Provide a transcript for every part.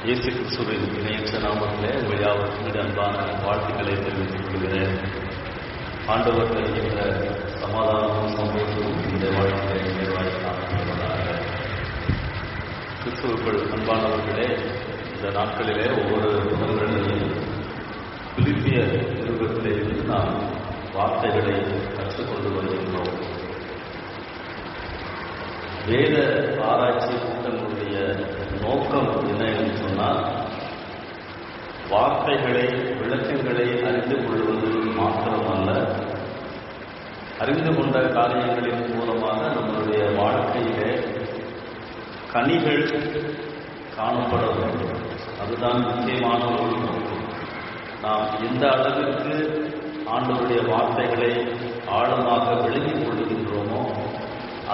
இயேசு கிறிஸ்துவின் இணையற்ற நாமத்திலே உங்கள் யாவருக்கும் அன்பான வாழ்த்துக்களை தெரிவித்துக் கொள்கிறேன். ஆண்டவர் தருகின்ற சமாதானமும் சந்தோஷமும் இந்த வாழ்க்கையை நிறைவாக காணப்படுவதாக. கிறிஸ்துவுக்குள் அன்பானவர்களே, இந்த நாட்களிலே ஒவ்வொரு புதன்களிலும் பிலிப்பியர் நிருபத்திலிருந்து நாம் வார்த்தைகளை கற்றுக்கொண்டு வருகின்றோம். வேத ஆராய்ச்சி கூட்டங்களுடைய நோக்கம் என்ன என்று சொன்னால், வார்த்தைகளை விளக்கங்களை அறிந்து கொள்வது மாத்திரமல்ல, அறிந்து கொண்ட காரியங்களின் மூலமாக நம்முடைய வாழ்க்கையிலே கனிகள் காணப்பட வேண்டும். அதுதான் முக்கியமான ஒரு நோக்கம். நாம் எந்த அளவிற்கு ஆண்டவருடைய வார்த்தைகளை ஆழமாக விளங்கிக் கொள்கின்றோமோ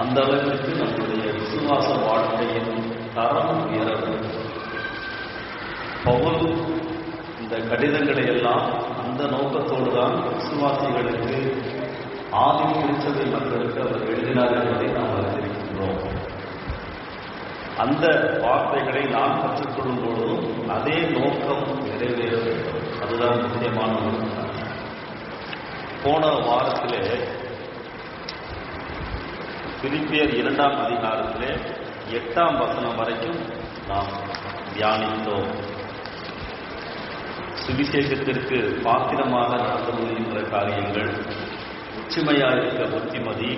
அந்த அளவிற்கு நம்முடைய விசுவாச வாழ்க்கையின் தரம் உயர வேண்டும். பவுல் இந்த கடிதங்களை எல்லாம் அந்த நோக்கத்தோடு தான் விசுவாசிகளுக்கு, ஆதி திருச்சபை மக்களுக்கு அவர் எழுதினார் என்பதை நாம் அறிந்திருக்கின்றோம். அந்த வார்த்தைகளை நாம் கற்றுக்கொள்ளும் பொழுதும் அதே நோக்கம் நிறைவேற வேண்டும். அதுதான் முக்கியமான ஒரு. போன வாரத்திலே பிலிப்பியர் 2ஆம் அதிகாரத்திலே 8ஆம் வசனம் வரைக்கும் நாம் தியானித்தோம். சுவிசேஷத்திற்கு பாத்திரமாக நடந்து முடிகின்ற காரியங்கள், உச்சிமையாயிருக்க புத்திமதி,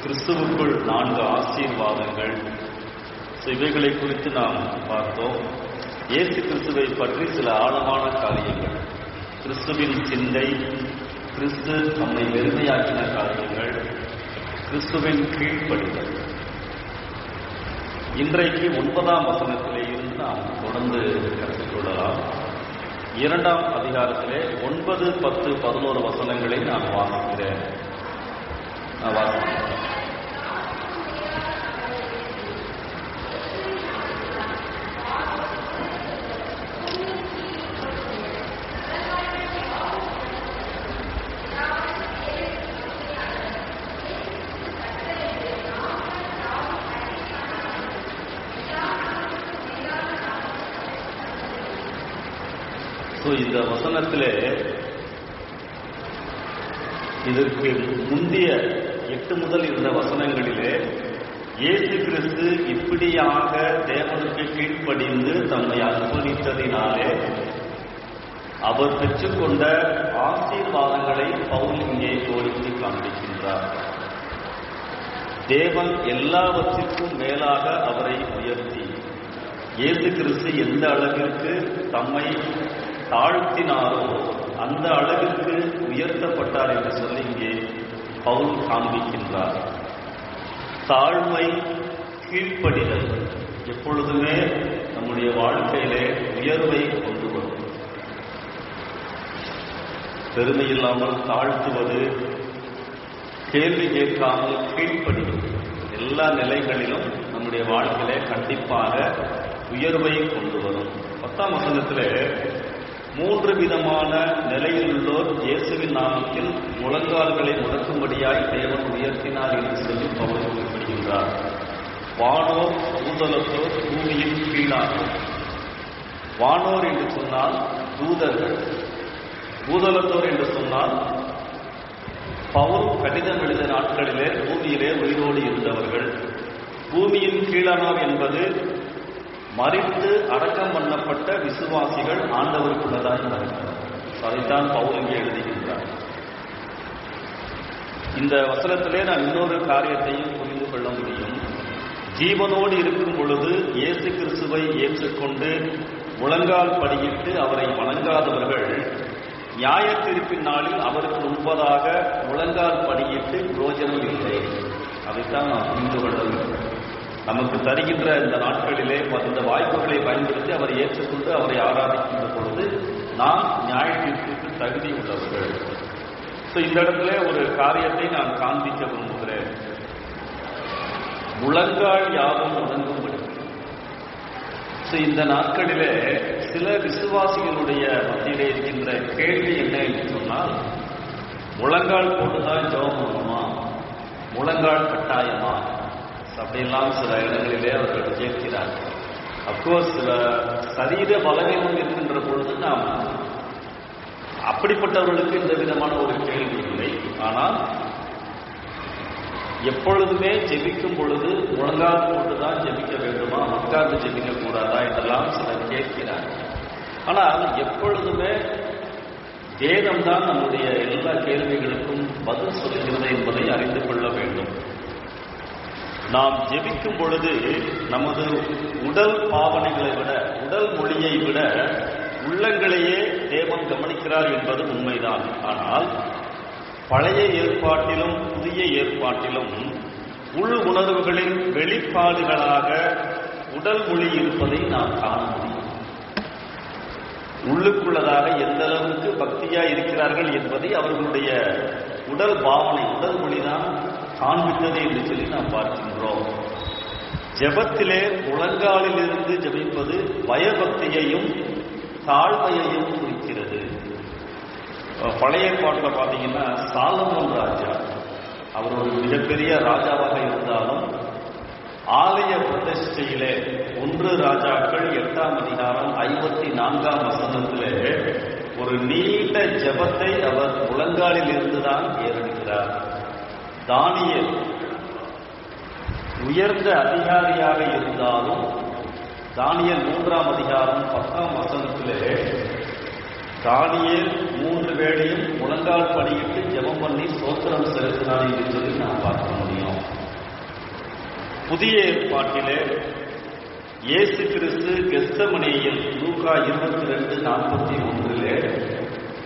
கிறிஸ்துவுக்குள் 4 ஆசீர்வாதங்கள், இவைகளை குறித்து நாம் பார்த்தோம். இயேசு கிறிஸ்துவை பற்றி சில ஆழமான காரியங்கள், கிறிஸ்துவின் சிந்தை, கிறிஸ்து நம்மை வெறுமையாக்கின காரியங்கள், கிறிஸ்துவின் கீழ்ப்படிதல். இன்றைக்கு 9ஆம் வசனத்திலே இருந்து நாம் தொடர்ந்து கற்றுக்கொள்ளலாம். 2ஆம் அதிகாரத்திலே 9, 10, 11 வசனங்களை நான் வாசிக்கிறேன். இந்த வசனத்திலே இதற்கு முந்தைய 8 முதல் இருந்த வசனங்களிலே இயேசு கிறிஸ்து இப்படியாக தேவனுக்கு கீழ்ப்படிந்து தம்மை அர்ப்பணித்ததினாலே அவர் பெற்றுக்கொண்ட ஆசீர்வாதங்களை பவுல் இங்கே கோடித்து காண்பிக்கின்றார். தேவன் எல்லாவற்றிற்கும் மேலாக அவரை உயர்த்தி, இயேசு கிறிஸ்து எந்த அளவிற்கு தம்மை தாழ்த்தினாரோ அந்த அளவிற்கு உயர்த்தப்பட்டார் என்று சொல்லி இங்கே பவுல் காண்பிக்கின்றார். தாழ்மை, கீழ்ப்படிதல் எப்பொழுதுமே நம்முடைய வாழ்க்கையிலே உயர்வை கொண்டு வரும். பெருமை இல்லாமல் தாழ்த்துவது, கேள்வி கேட்காமல் கீழ்ப்படிவது, எல்லா நிலைகளிலும் நம்முடைய வாழ்க்கையிலே கண்டிப்பாக உயர்வை கொண்டு வரும். 10ஆம் வசனத்திலே 3 விதமான நிலையில் உள்ளோர் இயேசுவின் நாமத்தில் முழங்கால்களை முடக்கும்படியாய் தேவன் உயர்த்தினார் என்று சொல்லி பவுல் குறிப்பிடுகின்றார். வானோர், பூதலத்தோர், பூமியின் கீழானோர். வானோர் என்று சொன்னால் தூதர்கள், பூதலத்தோர் என்று சொன்னால் பவுல் கடிதம் எழுதிய நாட்களிலே பூமியிலே உயிரோடு இருந்தவர்கள். பூமியின் கீழானோர் என்பது மரித்து அடக்கம் பண்ணப்பட்ட விசுவாசிகள், ஆண்டவருக்குள்ளதாய் மறித்தனர். அதைத்தான் பவுல் இங்கே எழுதுகின்றார். இந்த வசனத்திலே நாம் இன்னொரு காரியத்தையும் புரிந்து கொள்ள முடியும். ஜீவனோடு இருக்கும் பொழுது இயேசு கிறிஸ்துவை ஏற்றுக்கொண்டு முழங்கால் படியிட்டு அவரை வணங்காதவர்கள் நியாய தீர்ப்பின் நாளில் அவருக்கு முன்பதாக முழங்கால் படியிட்டு பிரயோஜனம் இல்லை. அதைத்தான் நாம் புரிந்து கொள்ள வேண்டும். நமக்கு தருகின்ற இந்த நாட்களிலே இந்த வாய்ப்புகளை பயன்படுத்தி அவரை ஏற்றுக்கொண்டு அவரை ஆராதிக்கின்ற பொழுது நாம் நியாய தீர்ப்புக்கு தகுதி உள்ளவர்கள். இந்த இடத்துல ஒரு காரியத்தை நான் காண்பிக்க விரும்புகிறேன். முழங்கால் யாவும் முடங்கும்படி. இந்த நாட்களிலே சில விசுவாசிகளுடைய மத்தியிலே இருக்கின்ற கேள்வி என்ன என்று சொன்னால், முழங்கால் போட்டுதான் ஜெபம் பண்ணணுமா, முழங்கால் கட்டாயமா, அப்படியெல்லாம் சில இடங்களிலே அவர்கள் கேட்கிறார்கள். அப்கோர்ஸ் சில சரீர பலவீனம் இருக்கின்ற பொழுது நாம் அப்படிப்பட்டவர்களுக்கு இந்த விதமான ஒரு கேள்வி இல்லை. ஆனால் எப்பொழுதுமே ஜெபிக்கும் பொழுது முழங்கால் போட்டுதான் ஜெபிக்க வேண்டுமா, உட்கார்ந்து ஜெபிக்க கூடாதா என்றெல்லாம் சிலர் கேட்கிறார். ஆனால் எப்பொழுதுமே வேதம்தான் நம்முடைய எல்லா கேள்விகளுக்கும் பதில் சொல்கிறது என்பதை அறிந்து கொள்ள வேண்டும். நாம் ஜெபிக்கும் பொழுது நமது உடல் பாவனைகளை விட, உடல் மொழியை விட உள்ளங்களையே தேவன் கவனிக்கிறார் என்பது உண்மைதான். ஆனால் பழைய ஏற்பாட்டிலும் புதிய ஏற்பாட்டிலும் உள் உணர்வுகளின் வெளிப்பாடுகளாக உடல் மொழி இருப்பதை நாம் காண முடியும். உள்ளுக்குள்ளதாக எந்த அளவுக்கு பக்தியா இருக்கிறார்கள் என்பதை அவர்களுடைய உடல் பாவனை, உடல் மொழிதான் காண்பித்தது என்று சொல்லி நாம் பார்க்கின்றோம். ஜெபத்திலே முழங்காலில் இருந்து ஜெபிப்பது பயபக்தியையும் தாழ்மையையும் குறிக்கிறது. பழைய ஏற்பாட்டில் பார்த்தீங்கன்னா சாலமோன் ராஜா, அவர் ஒரு மிகப்பெரிய ராஜாவாக இருந்தாலும் ஆலய பிரதிஷ்டையிலே 1 ராஜாக்கள் 8ஆம் அதிகாரம் 54ஆம் வசனத்திலே ஒரு நீண்ட ஜெபத்தை அவர் முழங்காலில் இருந்துதான் ஏறெடுக்கிறார். தானியேல் உயர்ந்த அதிகாரியாக இருந்தாலும் தானியேல் 3ஆம் அதிகாரம் 10ஆம் வசனத்திலே தானியேல் 3 வேளையும் முழங்கால் படியிட்டு ஜெபம் பண்ணி ஸ்தோத்திரம் செலுத்தினார் என்று சொல்லி நாம் பார்க்க முடியும். புதிய ஏற்பாட்டிலே இயேசு கிறிஸ்து கெத்சமனேயில் லூக்கா 22:41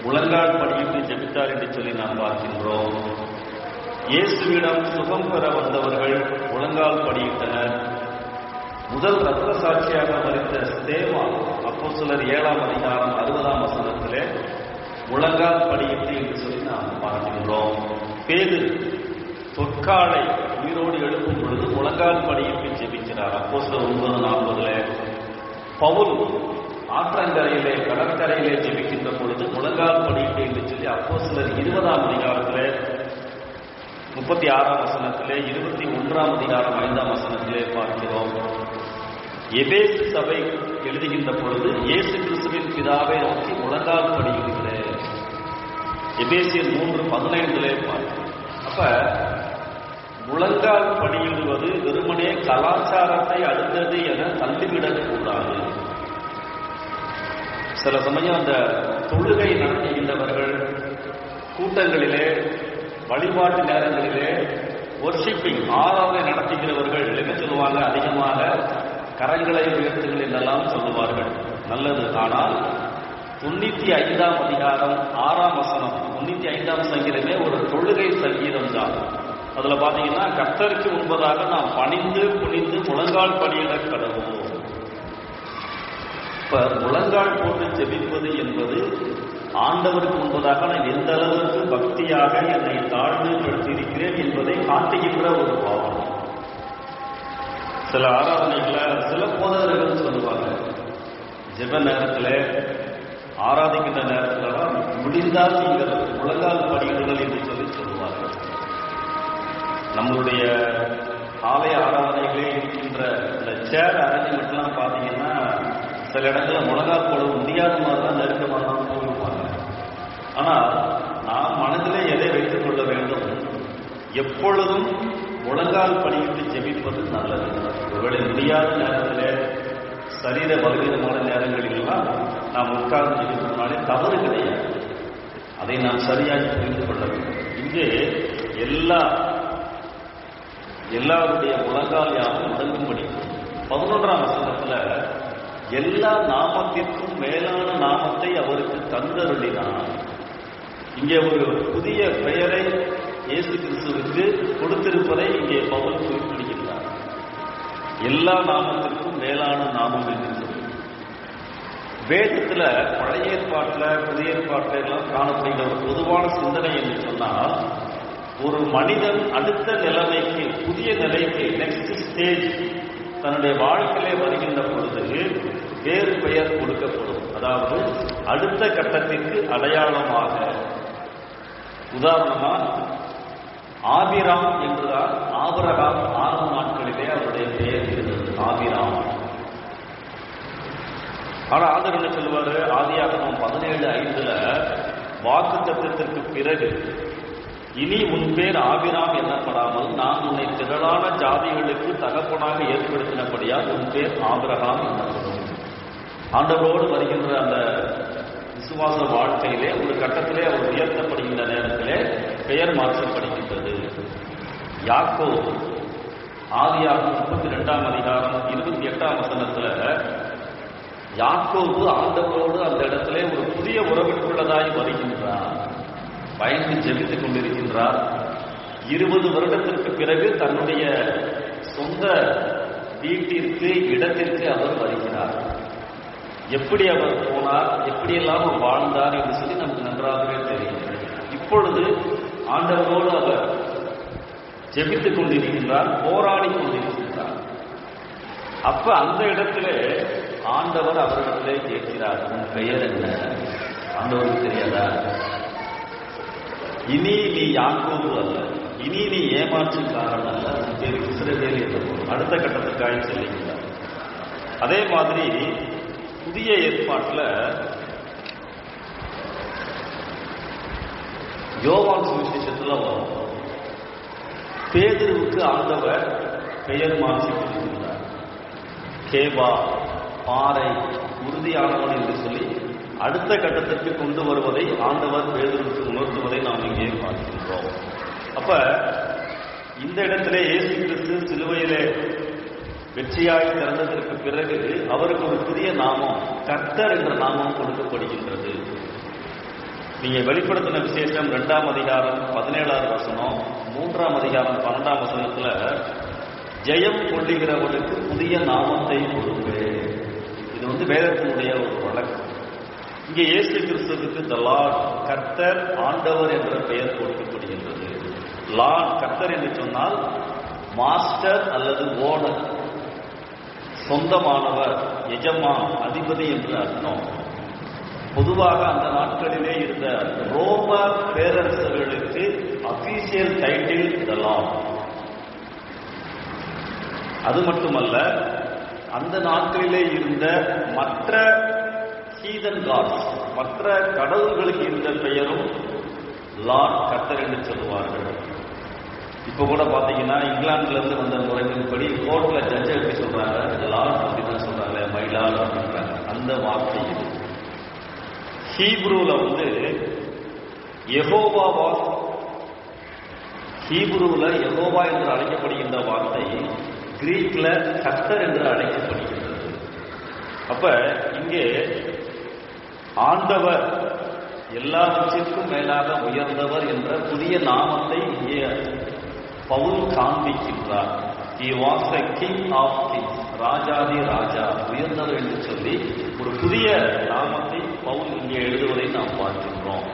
முழங்கால் படியிட்டு ஜெபித்தார் என்று சொல்லி நாம் பார்க்கின்றோம். இயேசுவிடம் சுகம் பெற வந்தவர்கள் முழங்கால் படியிட்டனர். முதல் இரத்த சாட்சியாக மரித்த ஸ்தேவான் அப்போஸ்தலர் 7ஆம் அதிகாரம் 60ஆம் வசனத்திலே முழங்கால் படியிட்டு என்று சொல்லி நாம் பார்க்கின்றோம். பேதுரு தொற்காலை உயிரோடு எழுப்பும் பொழுது முழங்கால் படியிட்டு ஜெபிக்கிறார். அப்போஸ்தலர் 9:40. பவுல் ஆற்றங்கரையிலே கடற்கரையிலே ஜெபிக்கின்ற பொழுது முழங்கால் படியிட்டு என்று சொல்லி அப்போஸ்தலர் 20ஆம் அதிகாரத்திலே 36ஆம் வசனத்திலே 21ஆம் அதிகாரம் 5ஆம் வசனத்திலே பார்க்கிறோம். எபேசு சபை எழுதுகின்ற பொழுது இயேசு கிறிஸ்துவின் பிதாவை நோக்கி முழங்கால் படியிடுகிறேன். எபேசியர் 3:15 பார்க்கிறோம். அப்ப முழங்கால் படியிடுவது வெறுமனே கலாச்சாரத்தை அடுத்தது என தள்ளிவிடக் கூடாது. சில சமயம் அந்த தொழுகை நடத்துகின்றவர்கள் கூட்டங்களிலே, வழிபாட்டு நேரங்களிலே, வொர்ஷிப்பிங் ஆராதனை நடத்துகிறவர்கள் என்ன சொல்லுவாங்க, அதிகமாக கரங்களை உயர்த்துங்கள் என்றெல்லாம் சொல்லுவார்கள். நல்லது. ஆனால் 95ஆம் அதிகாரம் 6ஆம் வசனம், 95ஆம் சங்கீதமே ஒரு தொழுகை சங்கீதம் தான். அதுல பாத்தீங்கன்னா கர்த்தருக்கு முன்பதாக நாம் பணிந்து குனிந்து முழங்கால் படியிட கடவுள். இப்ப முழங்கால் போட்டு ஜெபிப்பது என்பது ஆண்டவருக்கு முன்பதாக நான் எந்த அளவுக்கு பக்தியாக என்னை தாழ்வுபடுத்தியிருக்கிறேன் என்பதை காட்டுகின்ற ஒரு பாவம். சில ஆராதனைகளை சில போதகர்கள் சொல்லுவாங்க, ஜெப நேரத்தில் ஆராதிக்கின்ற நேரத்தில் முடிந்தால் நீங்கள் முழங்கால் படியிடுங்கள் என்று சொல்லி சொல்லுவார்கள். நம்மளுடைய ஆலய ஆராதனைகளே இருக்கின்ற இந்த சேர் அரேஞ்ச்மெண்ட்லாம் பார்த்தீங்கன்னா சில இடங்களில் முழங்கால் போட முடியாத மாதிரி தான் நெருக்கமாக தான் போடுவாங்க. ஆனால் நாம் மனதிலே எதை வைத்துக் கொள்ள வேண்டும், எப்பொழுதும் முழங்கால் படியிட்டு ஜெபிப்பது நல்லது. ஒருவேளை முடியாத நேரத்தில் சரீர பலவீனமான நேரங்களிலெல்லாம் நாம் உட்கார்ந்து ஜெபிப்பதனாலே தவறு கிடையாது. அதை நாம் சரியாக புரிந்து கொள்ள வேண்டும். இங்கே எல்லாருடைய முழங்கால் யாவும் அடங்கும்படி 11ஆம் வசனத்துல எல்லா நாமத்திற்கும் மேலான நாமத்தை அவருக்கு தந்தருளினார். இங்கே ஒரு புதிய பெயரை இயேசு கிறிஸ்துவுக்கு கொடுத்திருப்பதை இங்கே பவுல் குறிப்பிடுகிறார். எல்லா நாமத்திற்கும் மேலான நாமம் என்று சொல்லி வேதத்துல பழைய ஏற்பாட்டில் புதிய ஏற்பாட்டில் எல்லாம் காணப்படுகிற ஒரு பொதுவான சிந்தனை என்று சொன்னால், ஒரு மனிதன் அடுத்த நிலைமைக்கு, புதிய நிலைக்கு, நெக்ஸ்ட் ஸ்டேஜ் தன்னுடைய வாழ்க்கையிலே வருகின்ற பொழுது வேறு பெயர் கொடுக்கப்படும். அதாவது அடுத்த கட்டத்திற்கு அடையாளமாக. உதாரணமா ஆபிராம் என்றுதான் ஆபிரகாம் ஆரம்ப நாட்களிலே அவருடைய பெயர் இருந்தது. ஆபிராம் ஆனா ஆண்டவர் என்ன சொல்லுவாரு? ஆதியாகமம் 17:5 வாக்குத்தத்தத்திற்கு பிறகு, இனி உன் பேர் ஆபிராம் என்னப்படாமல் நான் உன்னை திரளான ஜாதிகளுக்கு தகப்பனாக ஏற்படுத்தினபடியால் உன் பேர் ஆபிரகாம் என்னப்படும். ஆண்டவரோடு வருகின்ற அந்த விசுவாச வாழ்க்கையிலே ஒரு கட்டத்திலே அவர் உயர்த்தப்படுகின்ற நேரத்திலே பெயர் மாற்றப்படுகின்றது. யாக்கோபு ஆதியாகமம் 32:28 யாக்கோபு ஆண்டவரோடு அந்த இடத்திலே ஒரு புதிய உறவுக்குள்ளதாய் வருகின்றார். பயந்து ஜெபித்துக் கொண்டிருக்கின்றார். 20 வருடத்திற்கு பிறகு தன்னுடைய சொந்த வீட்டிற்கு, இடத்திற்கு அவர் வருகிறார். எப்படி அவர் போனார், எப்படியெல்லாம் அவர் வாழ்ந்தார் என்று சொல்லி நமக்கு நன்றாகவே தெரியும். இப்பொழுது ஆண்டவரோடு அவர் ஜெபித்துக் கொண்டிருக்கின்றார், போராடி கொண்டிருக்கின்றார். அப்ப அந்த இடத்திலே ஆண்டவர் அவரிடத்திலே கேட்கிறார், உன் பெயர் என்ன? ஆண்டவருக்கு தெரியாதா? இனி நீ யாக்கோபு அல்ல, இனி நீ ஏமாற்றுக்காரன் அல்ல, உன் பேர் இஸ்ரவேல் என்று அடுத்த கட்டத்துக்காக சொல்லுகிறார். அதே மாதிரி புதிய ஏற்பாட்டில் யோவான் சுவிசேஷத்துல வரும், பேதுருவுக்கு ஆண்டவர் பெயர் மாற்றி கொடுக்கிறார். கேபா, பாறை, உறுதியானவன் என்று சொல்லி அடுத்த கட்டத்திற்கு கொண்டு வருவதை ஆண்டவர் பேதுருவுக்கு உணர்த்துவதை நாம் இங்கே பார்க்கின்றோம். அப்ப இந்த இடத்திலே இயேசு கிறிஸ்து சிலுவையிலே வெற்றியாய் திறந்ததற்கு பிறகு அவருக்கு ஒரு புதிய நாமம், கர்த்தர் என்ற நாமம் கொடுக்கப்படுகின்றது. நீங்க வெளிப்படுத்தின விசேஷம் 2:17 3:12 ஜெயம் கொள்ளுகிறவனுக்கு புதிய நாமத்தை கொடுப்பேன். இது வேதத்தினுடைய ஒரு வழக்கம். இங்கே இயேசு கிறிஸ்துவுக்கு த லார்ட், கர்த்தர், ஆண்டவர் என்ற பெயர் கொடுக்கப்படுகின்றது. லார்ட், கர்த்தர் என்று சொன்னால் மாஸ்டர் அல்லது ஓனர், சொந்தமானவர், எஜமான், அதிபதி என்று அர்த்தம். பொதுவாக அந்த நாட்களிலே இருந்த ரோம பேரரசர்களுக்கு அபிஷியல் டைட்டில் த லார்ட். அது மட்டுமல்ல, அந்த நாட்களிலே இருந்த மற்ற ஹீதன் காட்ஸ், மற்ற கடவுள்களுக்கு இருந்த பெயரும் லார்ட், கர்த்தர் என்று சொல்லுவார்கள். இப்ப கூட பாத்தீங்கன்னா இங்கிலாந்துல இருந்து வந்த முறையின்படி கோர்ட்ல ஜட்ஜ் எப்படி சொல்றாங்க, லார்ட் அப்படிதான் சொல்றாங்க, மை லார்ட் அப்படின்றாங்க. அந்த வார்த்தை இது. ஹீப்ரூல யெகோவா, ஹீப்ரூல யெகோவா என்று அழைக்கப்படுகின்ற வார்த்தை கிரீக்ல கர்த்தர் என்று அழைக்கப்படுகின்றது. அப்ப இங்கே ஆண்டவர், எல்லாவற்றிற்கும் மேலாக உயர்ந்தவர் என்ற புதிய நாமத்தை இங்கே Pavul காண்பிக்கின்றார். He was the king of kings, ராஜாதி ராஜா, உயர்ந்தவர் என்று சொல்லி ஒரு புதிய நாமத்தை பவுல் இங்கே எழுதுவதை நாம் பார்க்கின்றோம்.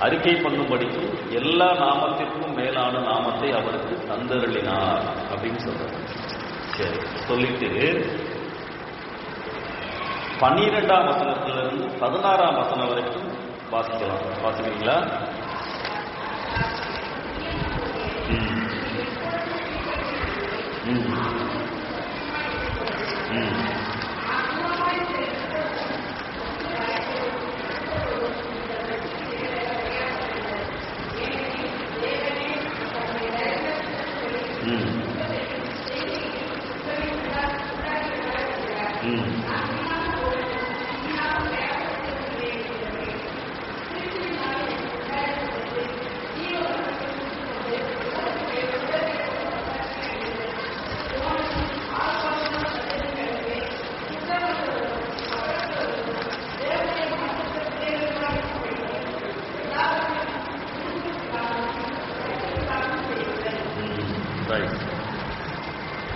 அறிக்கை பண்ணும்படிக்கு எல்லா நாமத்திற்கும் மேலான நாமத்தை அவருக்கு தந்தருளினார் அப்படின்னு சொல்றாரு. சரி, சொல்லிட்டு 12ஆம் வசனத்திலிருந்து 16ஆம் வசனம் வரைக்கும் வாசிக்கலாம். வாசிக்கிறீங்களா?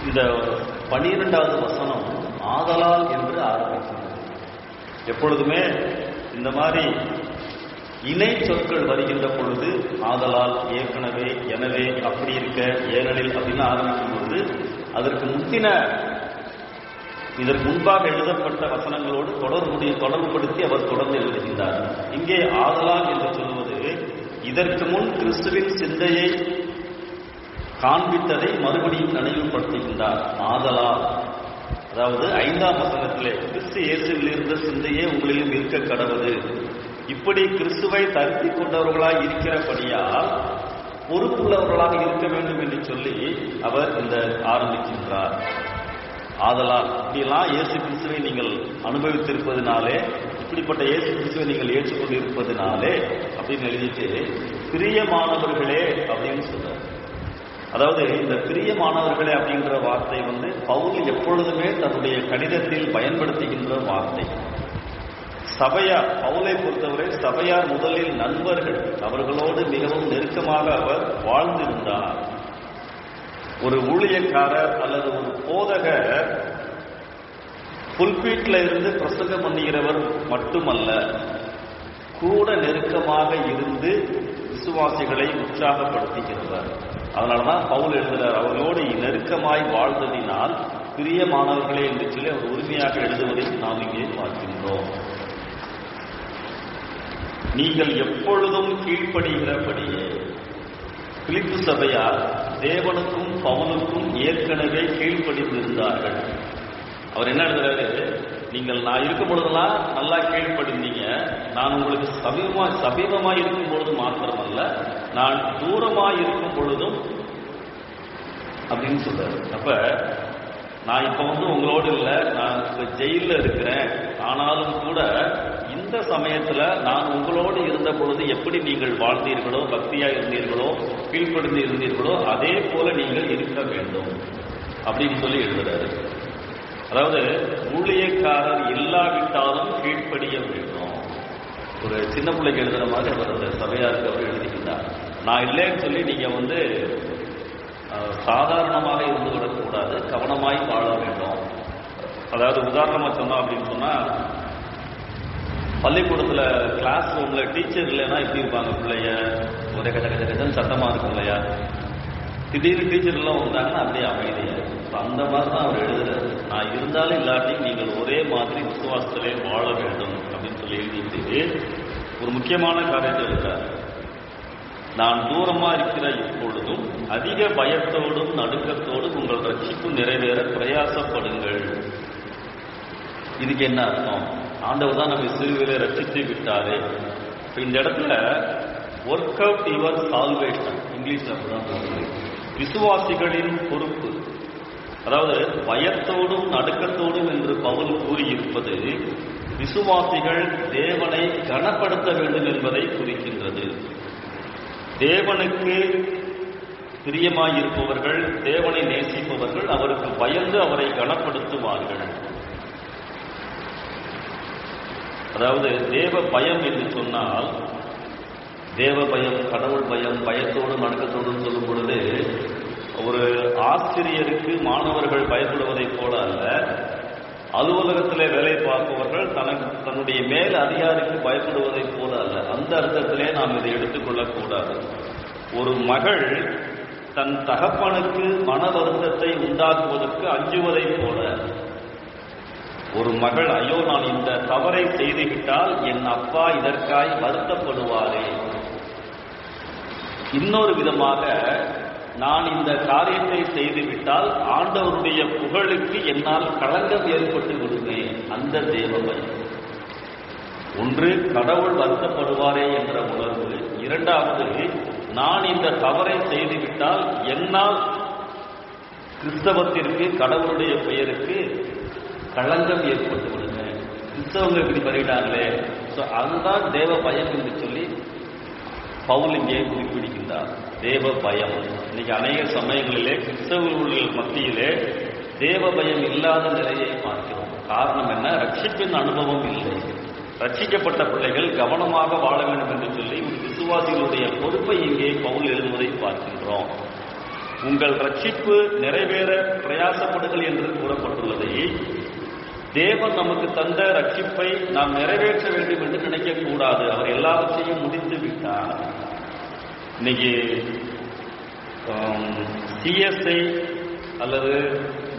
இந்த 12வது வசனம் ஆதலால் என்று ஆரம்பிக்கிறது. எப்பொழுதுமே இந்த மாதிரி இணை சொற்கள் வருகின்ற பொழுது ஆதலால், ஏற்கனவே, எனவே, அப்படி இருக்க, ஏனெனில் அப்படின்னு ஆரம்பிக்கும் பொழுது அதற்கு இதற்கு முன்பாக எழுதப்பட்ட வசனங்களோடு தொடர்புபடுத்தி அவர் தொடர்ந்து எழுதுகின்றார். இங்கே ஆதலால் என்று சொல்வது இதற்கு முன் கிறிஸ்துவின் சிந்தையை காண்பித்ததை மறுபடியும் நினைவுபடுத்துகின்றார். ஆதலால், அதாவது 5ஆம் வசனத்திலே கிறிஸ்து இயேசுவில் இருந்த சிந்தையே உங்களிலும் இருக்க கடவுது. இப்படி கிறிஸ்துவை தரித்து கொண்டவர்களாய் இருக்கிறபடியால் பொறுப்புள்ளவர்களாக இருக்க வேண்டும் என்று சொல்லி அவர் இந்த ஆரம்பிக்கின்றார். ஆதலால் இப்படியெல்லாம் இயேசு கிறிஸ்துவை நீங்கள் அனுபவித்திருப்பதினாலே, இப்படிப்பட்ட இயேசு கிறிஸ்துவை நீங்கள் ஏற்றுக்கொண்டிருப்பதினாலே அப்படின்னு எழுதிட்டு பிரியமானவர்களே அப்படின்னு சொல்றார். அதாவது இந்த பிரியமானவர்களே அப்படின்ற வார்த்தை பவுல் எப்பொழுதுமே தன்னுடைய கடிதத்தில் பயன்படுத்துகின்ற வார்த்தை. சபையார், பவுலை பொறுத்தவரை சபையார் முதலில் நண்பர்கள், அவர்களோடு மிகவும் நெருக்கமாக அவர் வாழ்ந்திருந்தார். ஒரு ஊழியக்காரர் அல்லது ஒரு போதகர் புல்பீட்ல இருந்து பிரசங்கம் பண்ணுகிறவர் மட்டுமல்ல, கூட நெருக்கமாக இருந்து விசுவாசிகளை உற்சாகப்படுத்துகிறவர். அதனாலதான் பவுல் எழுதுகிறார், அவர்களோடு நெருக்கமாய் வாழ்ந்ததினால் பிரியமானவர்களே என்று சொல்லி அவர் உரிமையாக எழுதுவதை நாம் இங்கே பார்க்கின்றோம். நீங்கள் எப்பொழுதும் கீழ்ப்படுகிறபடியே. பிலிப்பு சபையார் தேவனுக்கும் பவுலுக்கும் ஏற்கனவே கீழ்ப்படிந்திருந்தார்கள். அவர் என்ன எழுதுறாரு, நீங்கள் நான் இருக்கும் பொழுதெல்லாம் நல்லா கீழ்ப்படிந்தீங்க, நான் உங்களுக்கு சமீபமாய் இருக்கும் பொழுது மாத்திரமல்ல, நான் தூரமாய் இருக்கும் பொழுதும் அப்படின்னு சொல்றாரு. அப்ப நான் இப்ப உங்களோடு இல்லை, நான் இப்ப ஜெயில இருக்கிறேன், ஆனாலும் கூட இந்த சமயத்துல நான் உங்களோடு இருந்த பொழுது எப்படி நீங்கள் வாழ்ந்தீர்களோ, பக்தியா இருந்தீர்களோ, கீழ்ப்படுத்தி இருந்தீர்களோ, அதே போல நீங்கள் இருக்க வேண்டும் அப்படின்னு சொல்லி எழுதுறாரு. அதாவது ஊழியக்காரர் இல்லாவிட்டாலும் கீழ்ப்படிய வேண்டும். ஒரு சின்ன பிள்ளைக்கு எழுதுற மாதிரி அவர் அந்த சபையாருக்கு அவர் எழுதிக்கிட்டார். நான் இல்லைன்னு சொல்லி நீங்க சாதாரணமாக இருந்து விடக்கூடாது, கவனமாய் வாழ வேண்டும். அதாவது உதாரணமா சொன்னோம் அப்படின்னு சொன்னா, பள்ளிக்கூடத்துல கிளாஸ் ரூம்ல டீச்சர் இல்லைன்னா எப்படி இருப்பாங்க பிள்ளைய, ஒரே கஜ கஜ கஜன்னு சத்தமா இருக்கும் இல்லையா? திடீர்னு டீச்சர் எல்லாம் வந்தாங்கன்னா அப்படியே அமைதியா. அந்த மாதிரி தான் அவர் எழுதுறாரு. நான் இருந்தாலும் இல்லாட்டி நீங்கள் ஒரே மாதிரி விசுவாசத்திலே வாழ வேண்டும் அப்படின்னு சொல்லி எழுதிட்டு ஒரு முக்கியமான காரியத்தை எழுதுறாரு. நான் தூரமா இருக்கிற இப்பொழுதும் அதிக பயத்தோடும் நடுக்கத்தோடும் உங்கள் ரட்சிப்பு நிறைவேற பிரயாசப்படுங்கள். இதுக்கு என்ன அர்த்தம்? ஆண்டவர் தான் நம்ம சிறுவிலே ரட்சித்து விட்டாரு. இந்த இடத்துல ஒர்க் அவுட் யுவர் சால்வேஷன், இங்கிலீஷ்ல அப்படிதான் சொல்றது. விசுவாசிகளின் பொறுப்பு, அதாவது பயத்தோடும் நடுக்கத்தோடும் என்று பவுல் கூறியிருப்பது விசுவாசிகள் தேவனை கனப்படுத்த வேண்டும் என்பதை குறிக்கின்றது. தேவனுக்கு பிரியமாயிருப்பவர்கள், தேவனை நேசிப்பவர்கள் அவருக்கு பயந்து அவரை கனப்படுத்துவார்கள். அதாவது தேவ பயம் என்று சொன்னால், தேவ பயம், கடவுள் பயம், பயத்தோடும் நடுக்கத்தோடும் சொல்லும் பொழுது ஒரு ஆசிரியருக்கு மாணவர்கள் பயப்படுவதைப் போல அல்ல, அலுவலகத்திலே வேலை பார்ப்பவர்கள் தன்னுடைய மேல் அதிகாரிக்கு பயப்படுவதைப் போல அல்ல. அந்த அர்த்தத்திலே நாம் இதை எடுத்துக்கொள்ளக்கூடாது. ஒரு மகள் தன் தகப்பனுக்கு மன வருத்தத்தை உண்டாக்குவதற்கு அஞ்சுவதைப் போல, ஒரு மகள் ஐயோ நான் இந்த தவறை செய்துவிட்டால் என் அப்பா இதற்காய் வருத்தப்படுவாரே. இன்னொரு விதமாக, நான் இந்த காரியத்தை செய்துவிட்டால் ஆண்டவருடைய புகழுக்கு என்னால் களங்கம் ஏற்பட்டு விடுமே, அந்த தேவபயம். ஒன்று கடவுள் வருத்தப்படுவாரே என்ற உணர்வு, இரண்டாவது நான் இந்த தவறை செய்துவிட்டால் என்னால் கிறிஸ்தவத்திற்கு, கடவுளுடைய பெயருக்கு களங்கம் ஏற்பட்டு விடுங்க, கிறிஸ்தவங்க இப்படி பண்ணிட்டாங்களே. அதுதான் தேவ பயம் என்று சொல்லி பவுல் இங்கே குறிப்பிடுகின்றார். தேவ பயம். இன்னைக்கு அநேக சமயங்களிலே கிறிஸ்தவர்கள் மத்தியிலே தேவ பயம் இல்லாத நிலையை பார்க்கிறோம். காரணம் என்ன? ரட்சிப்பின் அனுபவம் இல்லை. ரட்சிக்கப்பட்ட பிள்ளைகள் கவனமாக வாழ வேண்டும் என்று சொல்லி விசுவாசிகளுடைய பொறுப்பை இங்கே பவுல் எழுதுவதை பார்க்கின்றோம். உங்கள் ரட்சிப்பு நிறைவேற பிரயாசப்படுங்கள் என்று கூறப்பட்டுள்ளதை, தேவன் நமக்கு தந்த ரட்சிப்பை நாம் நிறைவேற்ற வேண்டும் என்று நினைக்கக்கூடாது. அவர் எல்லாவற்றையும் முடித்து விட்டார். இன்னைக்கு சிஎஸ்ஐ அல்லது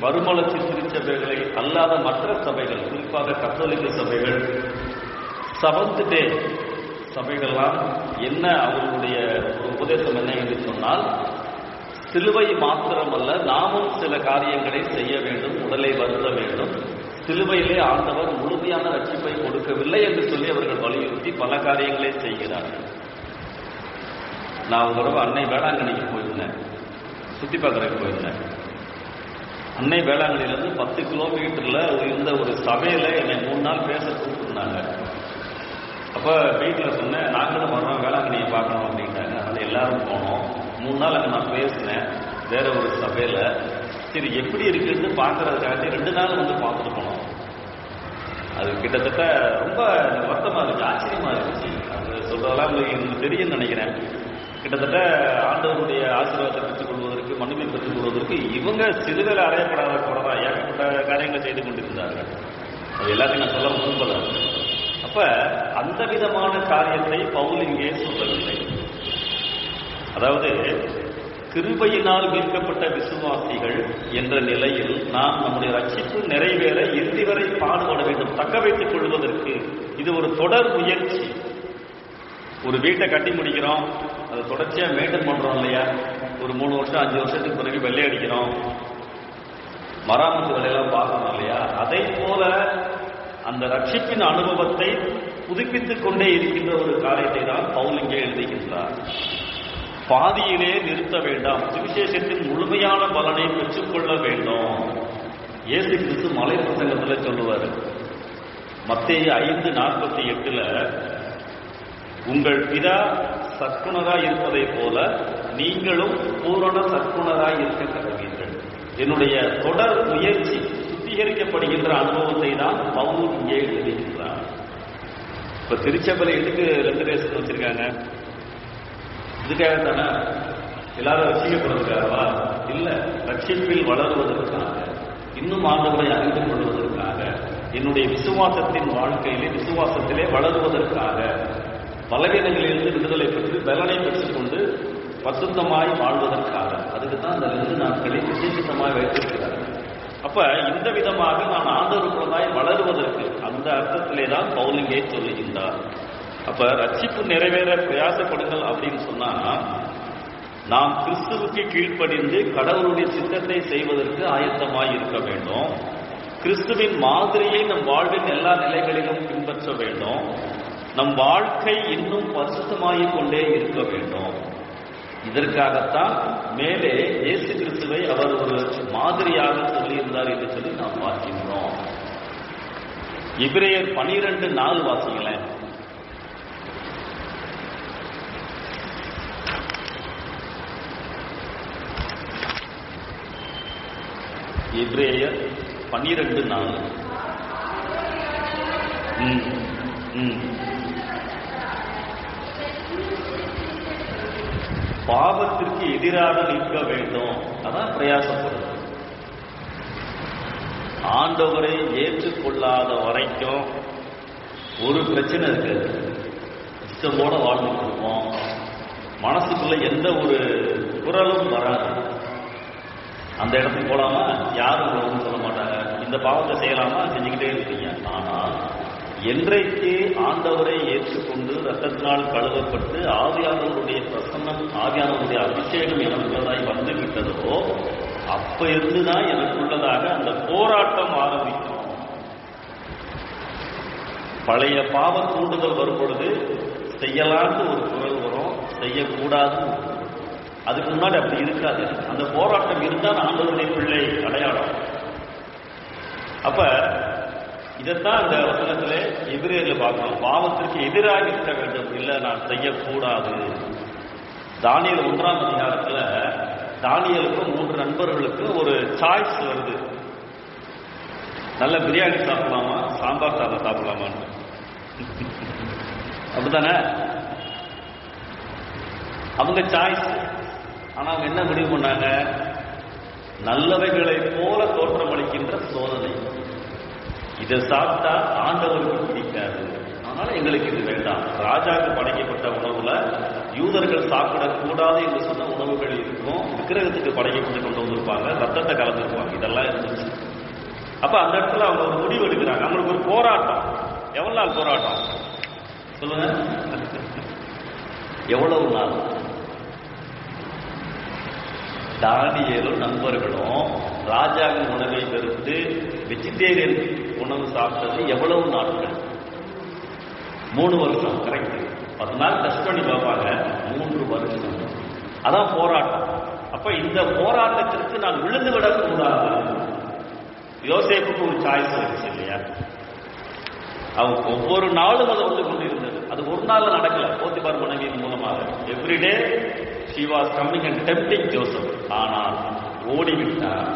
மறுமலர்ச்சி திருச்சபைகளை அல்லாத மற்ற சபைகள், குறிப்பாக கத்தோலிக்க சபைகள், செவன்த் டே சபைகள்லாம் என்ன அவர்களுடைய உபதேசம் என்ன என்று சொன்னால், சிலுவை மாத்திரமல்ல, நாமும் சில காரியங்களை செய்ய வேண்டும், உடலை வருத்த வேண்டும். சிலுவையிலே ஆண்டவர் முழுமையான ரட்சிப்பை கொடுக்கவில்லை என்று சொல்லி அவர்கள் வலியுறுத்தி பல காரியங்களை செய்கிறார்கள். நான் ஒரு தடவை அன்னை வேளாங்கண்ணிக்கு போயிருந்தேன், சுத்தி பார்க்கறதுக்கு போயிருந்தேன். அன்னை வேளாங்கண்ணிலிருந்து 10 கிலோமீட்டர்ல இருந்த ஒரு சபையில என்னை 3 நாள் பேச கூப்பிட்டுருந்தாங்க. அப்ப வீட்டில் சொன்னேன், நாங்களும் வர்றோம், வேளாங்கண்ணியை பார்க்கணும் அப்படின்ட்டாங்க. அதனால எல்லாரும் போனோம். 3 நாள் அங்கே நான் பேசினேன் வேற ஒரு சபையில. சரி எப்படி இருக்குன்னு பார்க்கறதுக்காக 2 நாள் வந்து பார்த்துட்டு போனோம். அது கிட்டத்தட்ட ரொம்ப வருத்தமா இருந்துச்சு, ஆச்சரியமா இருந்துச்சு. அது சொல்றதெல்லாம் உங்களுக்கு தெரியும்னு நினைக்கிறேன். கிட்டத்தட்ட ஆண்டவருடைய ஆசீர்வாதத்தை பெற்றுக் கொள்வதற்கு, மன்னிப்பை பெற்றுக் கொள்வதற்கு இவங்க சிலுவையில் அறையப்படாத கூட ஏகப்பட்ட காரியங்களை செய்து கொண்டிருந்தார்கள். அது எல்லாத்தையும் நான் சொல்ல விரும்பல. அப்ப அந்த விதமான காரியத்தை பவுல் இங்கே சொல்லவில்லை. அதாவது கிருபையினால் மீட்கப்பட்ட விசுவாசிகள் என்ற நிலையில் நாம் நம்முடைய ரட்சிப்பு நிறைவேற இறுதி வரை பாடுபட வேண்டும், தக்க வைத்துக் கொள்வதற்கு. இது ஒரு தொடர் முயற்சி. ஒரு வீட்டை கட்டி முடிக்கிறோம், அதை தொடர்ச்சியா மெயின்டைன் பண்றோம் இல்லையா? ஒரு 3 வருஷம் 5 வருஷத்துக்கு பிறகு வெள்ளை அடிக்கிறோம், மராமத்து வேலையெல்லாம் பார்க்கணும் இல்லையா? அதை போல அந்த ரட்சிப்பின் அனுபவத்தை புதுப்பித்துக் கொண்டே இருக்கின்ற ஒரு காரியத்தை தான் பவுல் இங்கே எழுதுகின்றார். பாதியிலே நிறுத்த வேண்டாம், சுவிசேஷத்தின் முழுமையான பலனை பெற்றுக்கொள்ள வேண்டும். இயேசு கிறிஸ்து மலை பிரசங்கத்தில் சொல்லுவார், மத்தேயு 5:48, உங்கள் பிதா சற்குணராய் இருப்பதை போல நீங்களும் பூரண சற்குணராய் இருக்க கடவீர்கள். என்னுடைய தொடர் முயற்சி சுத்திகரிக்கப்படுகின்ற அனுபவத்தை தான் பவுல் இங்கே எழுதுகின்றார். இப்ப திருச்சபையில் எதுக்கு ரெசர்வேஷன் வச்சிருக்காங்க? இதுக்காக தானே எல்லாரும் ரட்சிக்கப்படுவதற்காகவா? இல்ல, ரட்சிப்பில் வளருவதற்காக, இன்னும் ஆண்டவரை அறிந்து கொள்வதற்காக, என்னுடைய விசுவாசத்தின் வாழ்க்கையிலே விசுவாசத்திலே வளருவதற்காக, பலவீனங்களிலிருந்து விடுதலை பெற்று பலனை பெற்றுக் கொண்டு பசுத்தமாய் வாழ்வதற்காக. அதுக்கு தான் அந்த 2 நாட்களை விசேஷமாய் வைத்திருக்கிறார்கள். அப்ப இந்த விதமாக நான் ஆண்டவருக்குள்ளதாய் வளருவதற்கு அந்த அர்த்தத்திலே தான் பவுல் இங்கே சொல்லுகின்றார். அப்ப ரட்சிப்பு நிறைவேற பிரயாசப்படுங்கள் அப்படின்னு சொன்னா, நாம் கிறிஸ்துவுக்கு கீழ்ப்படிந்து கடவுளுடைய சித்தத்தை செய்வதற்கு ஆயத்தமாய் இருக்க வேண்டும். கிறிஸ்துவின் மாதிரியை நம் வாழ்வின் எல்லா நிலைகளிலும் பின்பற்ற வேண்டும். நம் வாழ்க்கை இன்னும் பரிசுத்தமாகிக் கொண்டே இருக்க வேண்டும். இதற்காகத்தான் மேலே இயேசு கிறிஸ்துவை அவர் ஒரு மாதிரியாக சொல்லியிருந்தார் என்று சொல்லி நாம் பார்க்கின்றோம். எபிரேயர் 12:4 வாசிங்களேன். எபிரேயர் 12:4. பாவத்திற்கு எதிராக நிற்க வேண்டும், அதான் பிரயாசப்படுது. ஆண்டவரை ஏற்றுக்கொள்ளாத வரைக்கும் ஒரு பிரச்சனை இருக்காது, இஷ்டமோட வாழ்ந்துட்டு இருப்போம். மனசுக்குள்ள எந்த ஒரு குரலும் வராது. அந்த இடத்துக்கு போலாமா, யாரும் ஒன்றும் சொல்ல மாட்டாங்க. இந்த பாவத்தை செய்யலாமா, செஞ்சுக்கிட்டே இருப்பீங்க. ஆனால் என்றைக்கு ஆண்டவரை ஏற்றுக்கொண்டு ரத்தத்தினால் கழுவப்பட்டு ஆவியானவருடைய பிரசன்னம், ஆவியானவருடைய அபிஷேகம் எனக்குள்ளதாய் வந்து விட்டதோ, அப்ப இருந்துதான் எனக்குள்ளதாக அந்த போராட்டம் ஆரம்பிக்கும். பழைய பாவ தூண்டுதல் வரும் பொழுது செய்யலான்னு ஒரு குரல் வரும், செய்யக்கூடாது. அதுக்கு முன்னாடி அப்படி இருக்காது. அந்த போராட்டம் இருந்தால் ஆண்டவருடைய பிள்ளை அடையாளம். அப்ப இதைத்தான் இந்த வசனத்திலே எபிரேயர்ல பார்க்கணும். பாவத்திற்கு எதிராக இருக்க வேண்டும், இல்லை நான் செய்யக்கூடாது. தானியேல் 1ஆம் அதிகாரத்துல தானியேலுக்கும் 3 நண்பர்களுக்கும் ஒரு சாய்ஸ் வருது. நல்ல பிரியாணி சாப்பிடலாமா, சாம்பார் சாதம் சாப்பிடலாமான்னு. அப்படித்தானே அவங்க சாய்ஸ். ஆனா அவங்க என்ன முடிவு பண்ணாங்க? நல்லவைகளை போல தோற்றமளிக்கின்ற சோதனை, இதை சாப்பிட்டா ஆண்டவருக்கு பிடிக்காது, அதனால எங்களுக்கு இது வேண்டாம். ராஜாவுக்கு படைக்கப்பட்ட உணவுல யூதர்கள் சாப்பிடக்கூடாது என்று சொன்ன உணவுகள் இருக்கும். விக்கிரகத்துக்கு படைக்கப்பட்டு கொண்டு வந்திருப்பாங்க, ரத்தத்தை கலந்துருப்பாங்க, இதெல்லாம் இருந்துச்சு. அப்ப அந்த இடத்துல அவங்க ஒரு முடிவு எடுக்கிறாங்க. அவங்களுக்கு ஒரு போராட்டம். எவ்வளவு நாள் போராட்டம் சொல்லுங்க? எவ்வளவு நாள்? தானியேலும் நண்பர்களும் ராஜாவின் உணவை வெறுத்து வெஜிடேரியன் உணவு சாப்பிட்டது எவ்வளவு நாட்கள்? 3 வருஷம். கரெக்ட். 10 நாள் டெஸ்ட் பண்ணி பார்ப்பாங்க. 3 வருஷம். அதான் போராட்டம். அப்ப இந்த போராட்டத்திற்கு நான் விழுந்து விடக்கூடாது. யோசேப்புக்கு ஒரு சாய்ஸ் வந்துச்சு இல்லையா? அவங்க ஒவ்வொரு நாளும் அதை வந்து கொண்டிருந்தது. அது ஒரு நாள் நடக்கல. போத்திபார் மனைவியின் மூலமாக everyday she was coming and tempting Joseph. ஆனால் ஓடிவிட்டார்.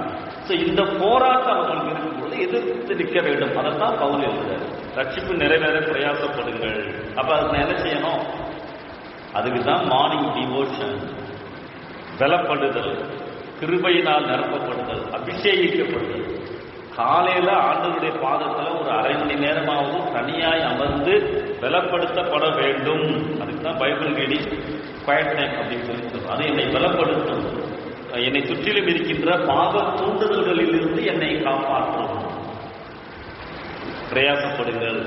இந்த போராட்டம் அவங்களுக்கு இருக்கும்போது எதிர்த்து நிற்க வேண்டும். அதைத்தான் பவுல் எழுதுறாரு. ரட்சிப்பு நிறைவேற பிரயாசப்படுங்கள். அப்ப அதுக்கு என்ன செய்யணும்? அதுக்கு தான் மார்னிங் டிவோஷன், பலப்படுதல், கிருபையினால் நிரப்பப்படுதல், அபிஷேகிக்கப்படுதல். காலையில ஆண்டவருடைய பாதத்துல ஒரு அரை மணி நேரமாவது தனியாய் அமர்ந்து பலப்படுத்தப்பட வேண்டும். அதுக்கு தான் பைபிள் ரீடிங் குவைட் டைம் அப்படின்னு சொல்லி சொல்றோம். அது என்னை பலப்படுத்தும், என்னை சுற்றிலும் இருக்கின்ற பாவ தூண்டுதல்களில் இருந்து என்னை காப்பாற்றும். பிரயாசப்படுங்கள்.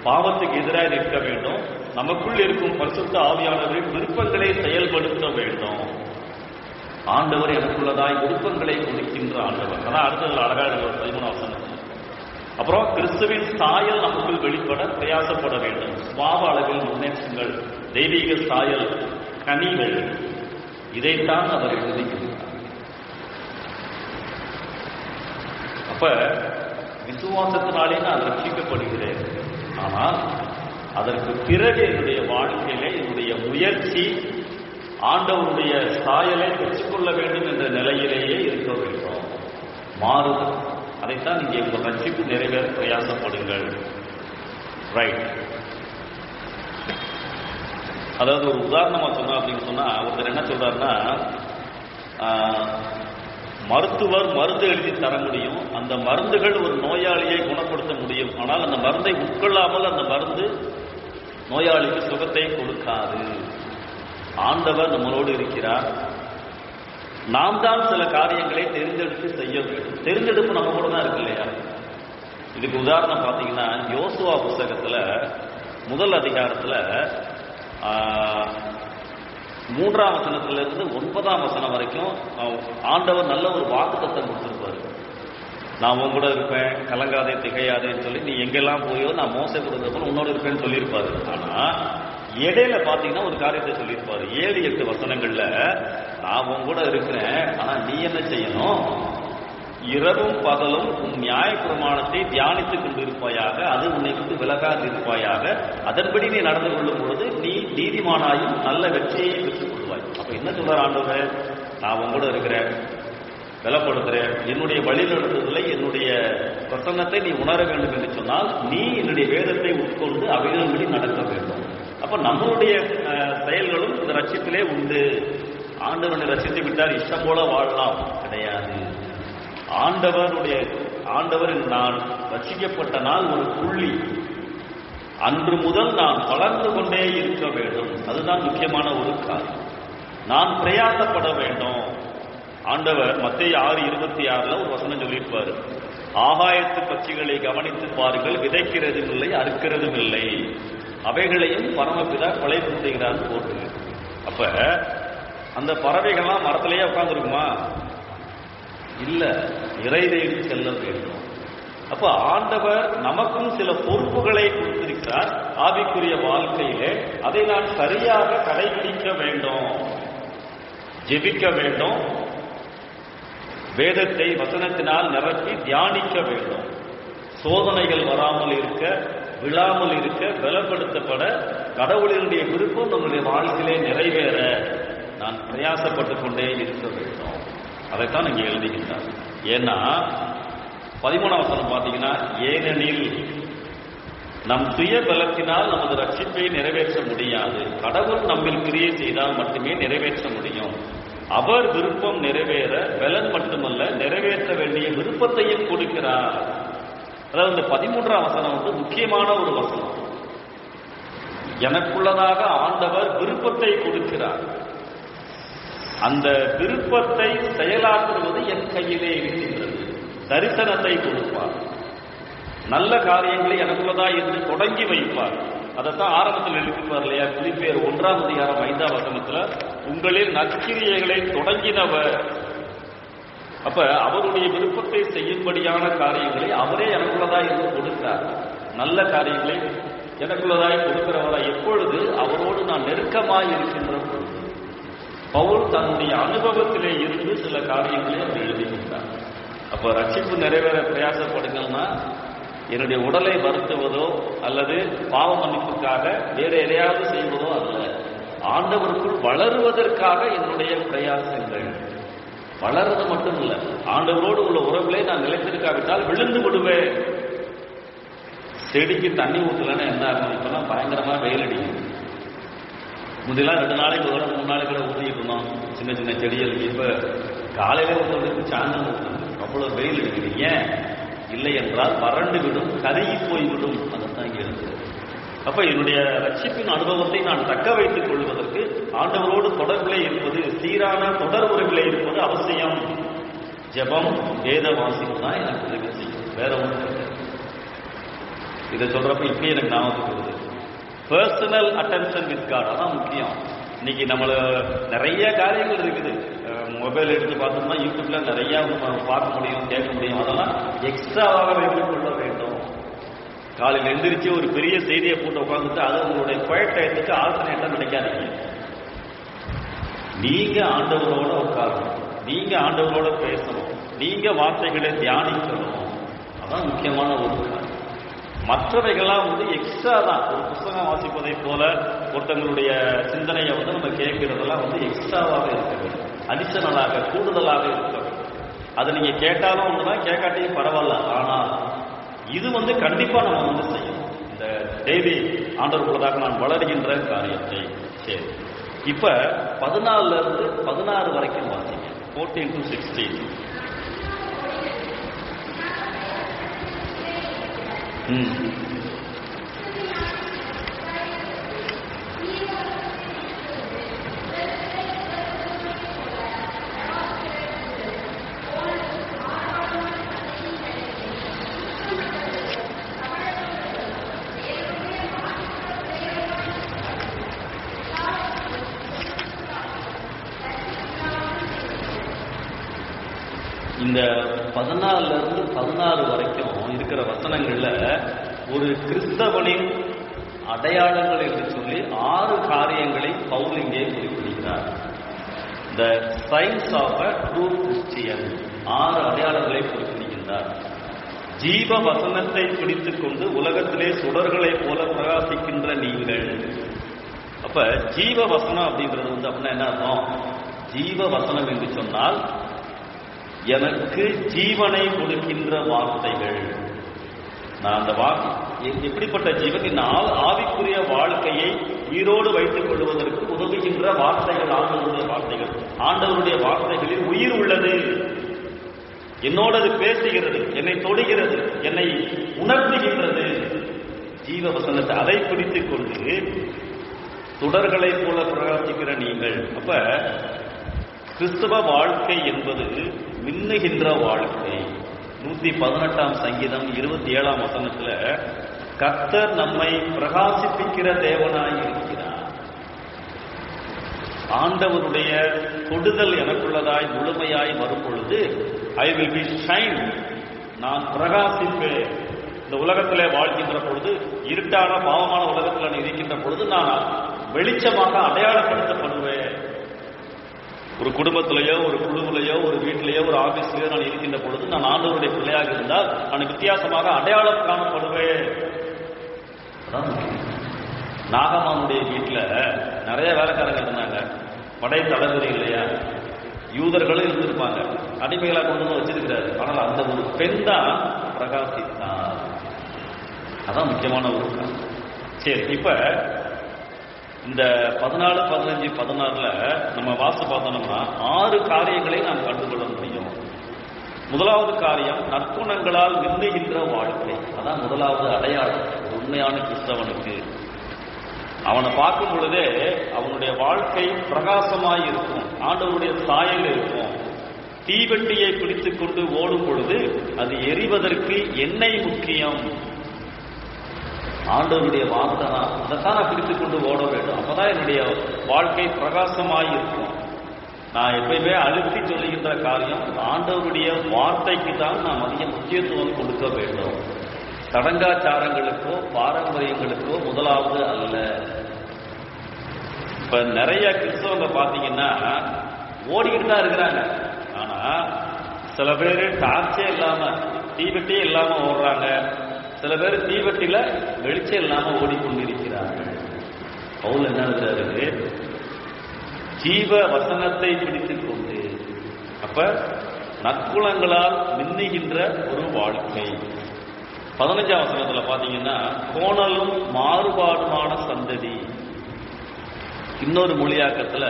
பாவத்துக்கு எதிராக நிற்க வேண்டும். நமக்குள் இருக்கும் பரிசுத்த ஆவியானவரின் விருப்பங்களை செயல்படுத்த வேண்டும். ஆண்டவர் எனக்குள்ளதாய் விருப்பங்களை கொடுக்கின்ற ஆண்டவர். அதான் அடுத்தது அழகா 13 வசனம். அப்புறம் கிறிஸ்துவின் சாயல் நமக்குள் வெளிப்பட பிரயாசப்பட வேண்டும். சுபாவ அளவில் முன்னேற்றங்கள், தெய்வீக சாயல், கனிகள், இதைத்தான் அவர் எழுதுகிறார். அப்ப விசுவாசத்தினாலே நான் ரட்சிக்கப்படுகிறேன். ஆனால் அதற்கு பிறகு என்னுடைய வாழ்க்கையிலே என்னுடைய முயற்சி ஆண்டவருடைய சாயலை பெற்றுக்கொள்ள வேண்டும் என்ற நிலையிலேயே இருக்க வேண்டும். மாறுதல். அதைத்தான் இங்கே உங்கள் ரட்சிப்பு நிறைவேற பிரயாசப்படுங்கள். ரைட். அதாவது ஒரு உதாரணமா சொன்னா அப்படின்னு சொன்னா, ஒருத்தர் என்ன சொல்றாருன்னா, மருத்துவர் மருந்து எழுதி தர முடியும், அந்த மருந்துகள் ஒரு நோயாளியை குணப்படுத்த முடியும். ஆனால் அந்த மருந்தை உட்கொள்ளாமல் அந்த மருந்து நோயாளிக்கு சுகத்தை கொடுக்காது. ஆண்டவர் நம்மளோடு இருக்கிறார். நாம் தான் சில காரியங்களை தெரிந்தெடுத்து செய்ய வேண்டும். தெரிந்தெடுப்பு நம்ம கூட தான் இருக்கு இல்லையா? இதுக்கு உதாரணம் பார்த்தீங்கன்னா, யோசுவா புத்தகத்துல 1 அதிகாரத்துல 3ஆம் வசனத்திலிருந்து 9ஆம் வசனம் வரைக்கும் ஆண்டவர் நல்ல ஒரு வாக்குத்தத்தம் கொடுத்திருப்பாரு. நான் உன் கூட இருப்பேன், கலங்காதே திகையாதேன்னு சொல்லி, நீ எங்கெல்லாம் போயோ நான் மோச கொடுத்தப்ப உன்னோட இருப்பேன்னு சொல்லியிருப்பாரு. ஆனா இடையில பாத்தீங்கன்னா ஒரு காரியத்தை சொல்லியிருப்பாரு. 7-8 வசனங்கள்ல, நான் உன் கூட இருக்கிறேன், ஆனா நீ என்ன செய்யணும்? இரவும் பகலும் உன் நியாய பிரமாணத்தை தியானித்துக் கொண்டிருப்பாயாக, அது உன்னை விட்டு விலகாது இருப்பாயாக, அதன்படி நீ நடந்து கொள்ளும் பொழுது நீ நீதிமானாயும் நல்ல வெற்றியை பெற்றுக் கொள்வாய். அப்ப என்ன சொல்ற ஆண்டவர்? நான் உன் கூட இருக்கிறேன், பலப்படுத்துறேன், என்னுடைய வழிநடத்துதலை, என்னுடைய பிரசன்னத்தை நீ உணர வேண்டும் என்று சொன்னால் நீ என்னுடைய வேதத்தை உட்கொண்டு அவைகளின்படி நடக்க வேண்டும். அப்ப நம்மளுடைய செயல்களும் இந்த ரட்சிப்பிலே உண்டு. ஆண்டவனை ரட்சித்து விட்டார், இஷ்டம் போல வாழலாம் கிடையாது. ஆண்டவர் நான் ரட்சிக்கப்பட்ட நாள் ஒரு புள்ளி. அன்று முதல் நான் வளர்ந்து கொண்டே இருக்க வேண்டும். அதுதான் முக்கியமான ஒரு காரியம். நான் பிரயாசப்பட வேண்டும். ஆண்டவர் மத்தேயு 6:26 ஒரு வசனம் சொல்லியிருப்பாரு. ஆகாயத்து பட்சிகளை கவனித்து பாருங்கள், விதைக்கிறதும் இல்லை, அறுக்கிறதும் இல்லை, அவைகளையும் பரமபிதா கொலை பூட்டுகிறான்னு போட்டு. அப்ப அந்த பறவைகள்லாம் மரத்திலேயே உட்கார்ந்துருக்குமா? இல்ல, இறை தேடி செல்ல வேண்டும். அப்ப ஆண்டவர் நமக்கும் சில பொறுப்புகளை கொடுத்திருக்கிறார் ஆவிக்குரிய வாழ்க்கையிலே. அதை நான் சரியாக கடைபிடிக்க வேண்டும், ஜெபிக்க வேண்டும், வேதத்தை வசனத்தினால் நிரப்பி தியானிக்க வேண்டும். சோதனைகள் வராமல் இருக்க, விழாமல் இருக்க, பலப்படுத்தப்பட, கடவுளினுடைய விருப்பம் நம்முடைய வாழ்க்கையிலே நிறைவேற நான் பிரயாசப்பட்டுக் கொண்டே இருக்க வேண்டும். அதைத்தான் இங்கே எழுதுகின்றார். ஏன்னா 13ஆம் வசனம் பார்த்தீங்கன்னா, ஏனெனில் நம் சுய பலத்தினால் நமது ரட்சிப்பை நிறைவேற்ற முடியாது, கடவுள் நம்மில் கிரியை செய்தால் மட்டுமே நிறைவேற்ற முடியும். அவர் விருப்பம் நிறைவேற பலன் மட்டுமல்ல, நிறைவேற்ற வேண்டிய விருப்பத்தையும் கொடுக்கிறார். அதாவது இந்த 13ஆம் வசனம் வந்து முக்கியமான ஒரு வசனம். எனக்குள்ளதாக ஆண்டவர் விருப்பத்தை கொடுக்கிறார். அந்த விருப்பத்தை செயலாற்றுவது என் கையிலே இருக்கின்றது. தரிசனத்தை கொடுப்பார். நல்ல காரியங்களை எனக்குள்ளதா இருந்து தொடங்கி வைப்பார். அதைத்தான் ஆரம்பத்தில் எழுதிப்பார் இல்லையா? பிலிப்பியர் 1ஆம் அதிகாரம் 5ஆம் வசனத்துல, உங்களில் நற்கிரியைகளை தொடங்கினவர் அப்ப அவருடைய விருப்பத்தை செய்யும்படியான காரியங்களை அவரே எனக்குள்ளதாய் இருந்து கொடுக்கிறார். நல்ல காரியங்களை எனக்குள்ளதாய் கொடுக்கிறவராய் எப்பொழுது அவரோடு நான் நெருக்கமாய் இருக்கின்ற பொழுது. பவுல் தன்னுடைய அனுபவத்திலே இருந்து சில காரியங்களை அவர் எழுதுகின்றார். அப்ப ரட்சிப்பு நிறைவேற பிரயாசப்படுங்கன்னா என்னுடைய உடலை வருத்துவதோ அல்லது பாவ மன்னிப்புக்காக வேற எதையாவது செய்வதோ அல்ல, ஆண்டவருக்குள் வளருவதற்காக என்னுடைய பிரயாசங்கள். வளர்றது மட்டும் இல்ல, ஆண்டவரோடு உள்ள உறவுகளை நான் நிலைத்திருக்காவிட்டால் விழுந்து விடுவேன். செடிக்கு தண்ணி ஊற்றலன்னா என்ன ஆகும்? இப்பெல்லாம் பயங்கரமா வெயில் அடிக்கும். முன்னெல்லாம் 2 நாளைக்கு ஒரு 3 நாளைக்கு ஊற்றிட்டு இருந்தோம் சின்ன சின்ன செடிகளுக்கு. இப்ப காலையில ஊற்றுறதுக்கு சாயந்தரம் ஊற்றுறது. அவ்வளவு வெயில் அடிக்குது. ஏன்? இல்லை என்றால் வறண்டு விடும், கருகி போய்விடும். அதைத்தான் இங்கே இருக்கு. அப்ப என்னுடைய ரட்சிப்பின் அனுபவத்தை நான் தக்க வைத்துக் கொள்வதற்கு ஆண்டவரோடு தொடர்பிலே இருப்பது, சீரான தொடர் உறவிலே இருப்பது அவசியம். ஜெபம், வேத வாசிப்பு தான் எனக்கு உதவி செய்யும். வேற ஒன்று இதை சொல்றப்ப இப்படி எனக்கு ஞாபகத்துக்கு வருது. பர்சனல் அட்டென்ஷன் வித் காட், அதான் முக்கியம். இன்னைக்கு நம்மள நிறைய காரியங்கள் இருக்குது. மொபைல் எடுத்து பார்த்தோம்னா யூடியூப்ல நிறைய பார்க்க முடியும், கேட்க முடியும். அதெல்லாம் எக்ஸ்ட்ராவாக வைத்துக் கொள்ள வேண்டும். காலையில் எந்திரிச்சு ஒரு பெரிய செய்தியை போட்டு உட்காந்துட்டு அது உங்களுடைய குவைட் டயத்துக்கு ஆல்டர்னேட்டா நினைக்காதீங்க. நீங்க ஆண்டவரோட உட்காரணும், நீங்க ஆண்டவரோட பேசணும், நீங்க வார்த்தைகளை தியானிக்கணும். அதான் முக்கியமான ஒரு காரியம். மற்றவைகள்லாம் எக்ஸ்ட்ரா தான். ஒரு புத்தகம் வாசிப்பதை போல ஒருத்தங்களுடைய சிந்தனையை நம்ம கேட்கிறதெல்லாம் எக்ஸ்ட்ராவாக இருக்க வேண்டும், அடிஷனலாக கூடுதலாக இருக்க வேண்டும். அதை நீங்க கேட்டாலும் ஒண்ணுதான், கேட்காட்டியும் பரவாயில்ல. ஆனா இது கண்டிப்பா நம்ம செய்யணும். இந்த டெய்லி ஆண்டவருக்குள்ளதாக நான் வளர்கின்ற காரியத்தை. சரி, இப்ப 14 இருந்து 16 வரைக்கும் வாசிங்க. 14 to 16. இந்த 14 இருந்து 16 வரைக்கும் இருக்கிற வசனங்கள்ல ஒரு கிறிஸ்தவனின் அடையாளங்கள் என்று சொல்லி 6 காரியங்களை பவுல் இங்கே குறிப்பிடுகிறார். The signs of a true Christian, 6 அடையாளங்களை குறிப்பிடுகின்றார். ஜீவ வசனத்தை பிடித்துக் கொண்டு உலகத்திலே சுடர்களை போல பிரகாசிக்கின்ற நீங்கள். அப்ப ஜீவ வசனம் அப்படின்றது அப்படின்னா என்ன அர்த்தம்? ஜீவ வசனம் என்று சொன்னால் எனக்கு ஜீவனை கொடுக்கின்ற வார்த்தைகள். நான் அந்த எப்படிப்பட்ட ஜீவன்? இந்த ஆவிக்குரிய வாழ்க்கையை உயிரோடு வைத்துக் கொள்வதற்கு உதவுகின்ற வார்த்தைகள், ஆண்டவருடைய வார்த்தைகள். ஆண்டவருடைய வார்த்தைகளில் உயிர் உள்ளது. என்னோடு அது பேசுகிறது, என்னை தொடுகிறது, என்னை உணர்த்துகின்றது. ஜீவ வசனத்தை அதை பிடித்துக் கொண்டு சுடர்களை போல பிரகாசிக்கிற நீங்கள். அப்ப கிறிஸ்தவ வாழ்க்கை என்பது மின்னுகின்ற வாழ்க்கை. 118ஆம் சங்கீதம் 27ஆம் வசனத்துல கர்த்தர் நம்மை பிரகாசிப்பிக்கிற தேவனாய் இருக்கிறார். ஆண்டவருடைய தொடுதல் எனக்குள்ளதாய் முழுமையாய் வரும் பொழுது ஐ வில் பி ஷைன், நான் பிரகாசிப்பேன். இந்த உலகத்திலே வாழ்கின்ற பொழுது, இருட்டான பாவமான உலகத்தில் நான் இருக்கின்ற பொழுது நான் வெளிச்சமாக அடையாளப்படுத்தப்படுவேன். ஒரு குடும்பத்திலேயோ, ஒரு குழுவிலேயோ, ஒரு வீட்டிலேயோ, ஒரு ஆபீஸ்லயோ நான் இருக்கின்ற பொழுது நான் ஆண்டவருடைய பிள்ளையாக இருந்தால் நான் வித்தியாசமாக அடையாளம் காணப்படுவேன். நாகமானுடைய வீட்டில் நிறைய வேலைக்காரங்க இருந்தாங்க. படை தளபதி இல்லையா, யூதர்களும் இருந்திருப்பாங்க. அடிமைகளாக கொண்டு வந்து வச்சிருக்கிறாரு. ஆனால் அந்த ஒரு பெண் தான் பிரகாசித்தார். அதான் முக்கியமான ஒரு காரணம். சரி, இப்ப இந்த 14, 15, 16 நம்ம வாசி பார்த்தோம்னா 6 காரியங்களை நாம் கண்டுகொள்ள முடியும். முதலாவது காரியம் நற்குணங்களால் மின்னுகின்ற வாழ்க்கை. அதான் முதலாவது அடையாளம் உண்மையான கிறிஸ்தவனுக்கு. அவனை பார்க்கும் பொழுதே அவனுடைய வாழ்க்கை பிரகாசமாய் இருக்கும், ஆண்டவருடைய சாயல் இருக்கும். தீவெட்டியை பிடித்துக் கொண்டு ஓடும் பொழுது அது எரிவதற்கு எண்ணெய் முக்கியம். ஆண்டவருடைய வார்த்தை தான், அதைத்தான் நான் பிடித்துக் கொண்டு ஓட வேண்டும். அப்பதான் என்னுடைய வாழ்க்கை பிரகாசமாய் இருக்கும். நான் எப்பயுமே அழுத்தி சொல்லுகின்ற காரியம், ஆண்டவருடைய வார்த்தைக்கு தான் நாம் அதிக முக்கியத்துவம் கொடுக்க வேண்டும். சடங்காச்சாரங்களுக்கோ பாரம்பரியங்களுக்கோ முதலாவது அல்ல. இப்ப நிறைய கிறிஸ்தவங்க பாத்தீங்கன்னா ஓடிக்கிட்டு தான் இருக்கிறாங்க. ஆனா சில பேர் டார்ச்சே இல்லாம, தீவெட்டியே இல்லாம ஓடுறாங்க. சில பேர் தீவெட்டில வெளிச்சம் இல்லாம ஓடிக்கொண்டிருக்கிறார்கள். பவுல் என்ன எழுதுறாரு? ஜீவ வசனத்தை பிடித்துக் கொண்டு, அப்ப நற்குணங்களால் மின்னுகின்ற ஒரு வாழ்க்கை. 15ஆம் வசனத்துல பாத்தீங்கன்னா, கோணலும் மாறுபாடுமான சந்ததி. இன்னொரு மொழியாக்கத்துல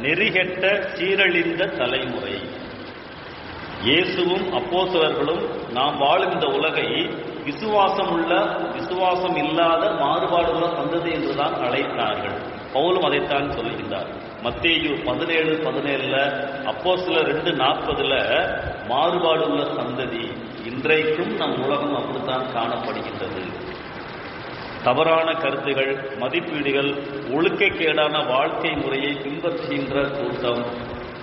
நெறிகெட்ட சீரழிந்த தலைமுறை. இயேசுவும் அப்போஸ்தலர்களும் நாம் வாழும் இந்த உலகை விசுவாசம் இல்லாத மாறுபாடுள்ள சந்ததி என்றுதான் அழைத்தார்கள். பவுலும் அதைத்தான் சொல்லுகின்றார். மத்தேயு 17:17, அப்போஸ்தலர் 2:40 மாறுபாடுள்ள சந்ததி. இன்றைக்கும் நம் உலகம் அப்படித்தான் காணப்படுகின்றது. தவறான கருத்துகள், மதிப்பீடுகள், ஒழுக்கக்கேடான வாழ்க்கை முறையை பின்பற்றுகின்ற கூட்டம்,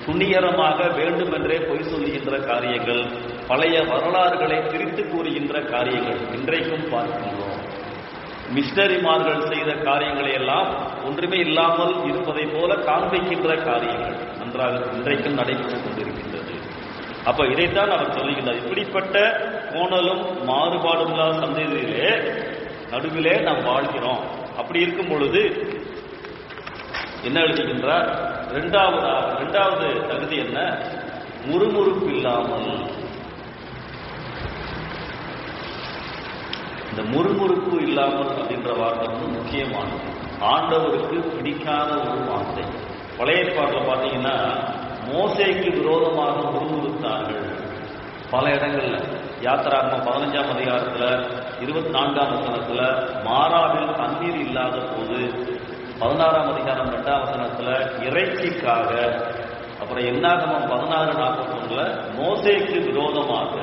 துணிகரமாக வேண்டுமென்றே பொய் சொல்லுகின்ற காரியங்கள், பழைய வரலாறுகளை திரித்து கூறுகின்ற காரியங்கள் இன்றைக்கும் பார்க்கின்றோம். மிஷனரிமார்கள் செய்த காரியங்களை எல்லாம் ஒன்றுமே இல்லாமல் இருப்பதை போல காண்பிக்கின்ற காரியங்கள் நன்றாக இன்றைக்கும் நடைபெற்றுக் கொண்டிருக்கின்றது. அப்ப இதைத்தான் அவர் சொல்லுகின்றார். இப்படிப்பட்ட கோணலும் மாறுபாடுள்ள சந்ததியிலே நடுவிலே நாம் வாழ்கிறோம். அப்படி இருக்கும் பொழுது என்ன எழுதுகின்றார்? இரண்டாவது தகுதி என்ன? முறுமுறுப்பு இல்லாமல். இந்த முறுமுறுப்பு இல்லாமல் அப்படின்ற வார்த்தை வந்து முக்கியமானது. ஆண்டவருக்கு பிடிக்காத ஒரு வார்த்தை. பழைய ஏற்பாட்டில் பார்த்தீங்கன்னா மோசேக்கு விரோதமாக முறுமுறுத்தார்கள் பல இடங்கள்ல. யாத்திராகமம் 15ஆம் அதிகாரத்துல 24ஆம் வசனத்துல மாராவில் தண்ணீர் இல்லாத போது, 16ஆம் அதிகாரம் 2ஆம் வசனத்துல இறைச்சிக்காக, அப்புறம் என்னாகமம் 16:41 மோசேக்கு விரோதமாக.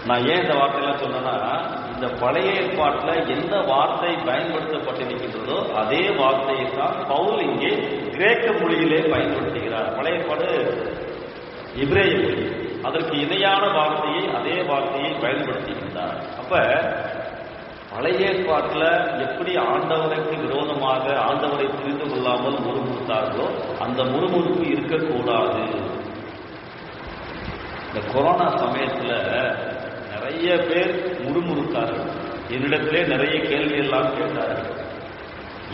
நான் ஏன் இந்த வார்த்தையெல்லாம் சொன்னேன்னா, இந்த பழைய ஏற்பாட்டில் எந்த வார்த்தை பயன்படுத்தப்பட்டிருக்கின்றதோ அதே வார்த்தையை தான் பவுல் இங்கே கிரேக்க மொழியிலே பயன்படுத்துகிறார். பழைய ஏற்பாடு எபிரேய மொழி, அதற்கு இணையான வார்த்தையை, அதே வார்த்தையை பயன்படுத்துகின்றார். அப்ப பழைய ஏற்பாட்டில் எப்படி ஆண்டவருக்கு விரோதமாக, ஆண்டவரை புரிந்து கொள்ளாமல் முறுமுறுத்தார்களோ அந்த முறுமுறுப்பு இருக்கக்கூடாது. இந்த கொரோனா சமயத்தில் நிறைய பேர் முறுமுறுத்தார்கள். என்னிடத்திலே நிறைய கேள்வி எல்லாம் கேட்டார்கள்.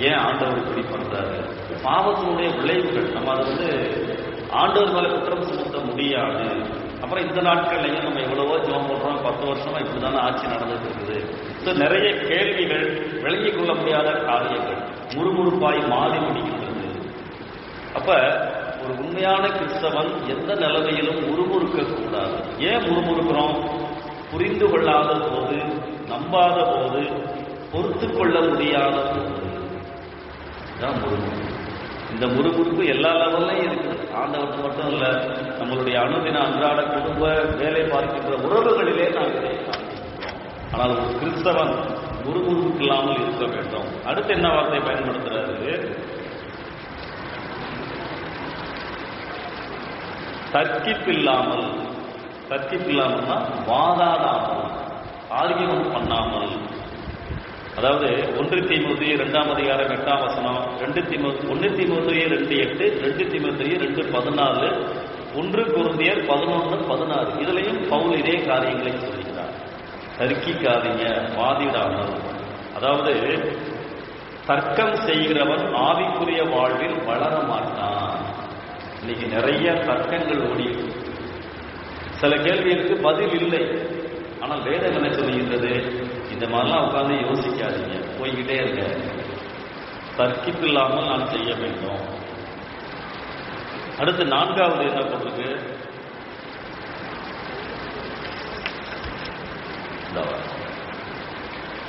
ஏன் ஆண்டவர் இப்படி பண்றாரு? பாவத்தினுடைய விளைவுகள். நம்ம அதை வந்து ஆண்டவர் மேல குற்றம் சுமத்த முடியாது. அப்புறம் இந்த நாட்கள்லையும் நம்ம எவ்வளவோ ஜெபம் பண்றோம், 10 வருஷமா இப்படிதானே ஆட்சி நடந்துட்டு இருக்குது. நிறைய கேள்விகள், விளங்கிக் கொள்ள முடியாத காரியங்கள் முறுமுறுப்பாய் மாறி முடிகின்றது. அப்ப ஒரு உண்மையான கிறிஸ்தவன் எந்த நிலைமையிலும் முறுமுறுக்க கூடாது. ஏன் முறுமுறுக்கிறோம்? புரிந்து கொள்ளாத போது, நம்பாத போது, பொறுத்து கொள்ள முடியாத போது தான் முறுமுறுப்பு. இந்த முறுமுறுப்பு எல்லா லெவல்லையும் இருக்குது. ஆண்டவருக்கு மட்டும் இல்ல, நம்மளுடைய அனுதின அன்றாட குடும்ப வேலை பார்க்கின்ற உறவுகளிலே நாம் இதை காண்பிக்கிறோம். ஆனால் ஒரு கிறிஸ்தவன் முறுமுறுப்பு இல்லாமல் இருக்க வேண்டும். அடுத்து என்ன வார்த்தை பயன்படுத்துறாரு? தர்க்கிப்பில்லாமல். தர்க்கிப்பில்லாமல்னா வாதாடாமல், ஆர்கியூமெண்ட் பண்ணாமல். அதாவது 1 தீமோத்தேயு 2ஆம் அதிகாரம் 8ஆம் வசனம், 1 தீமோத்தேயு 2:8, 2 தீமோத்தேயு 2:14, 1 கொரிந்தியர் 11:16. இதுலையும் பவுல் இதே காரியங்களை சொல்கிறார். தர்க்கிக்காதீங்க, வாதிடாமல். அதாவது தர்க்கம் செய்கிறவன் ஆவிக்குரிய வாழ்வில் வளர மாட்டான். இன்னைக்கு நிறைய தர்க்கங்கள் ஓடி, சில கேள்விகளுக்கு பதில் இல்லை. ஆனால் வேதம் என்ன சொல்லுகின்றது? இந்த மாதிரிலாம் உட்கார்ந்து யோசிக்காதீங்க, போய்கிட்டே இருங்க. தர்க்கிப்பு இல்லாமல் நான் செய்ய வேண்டும். அடுத்து 4வது என்ன போட்டிருக்கு?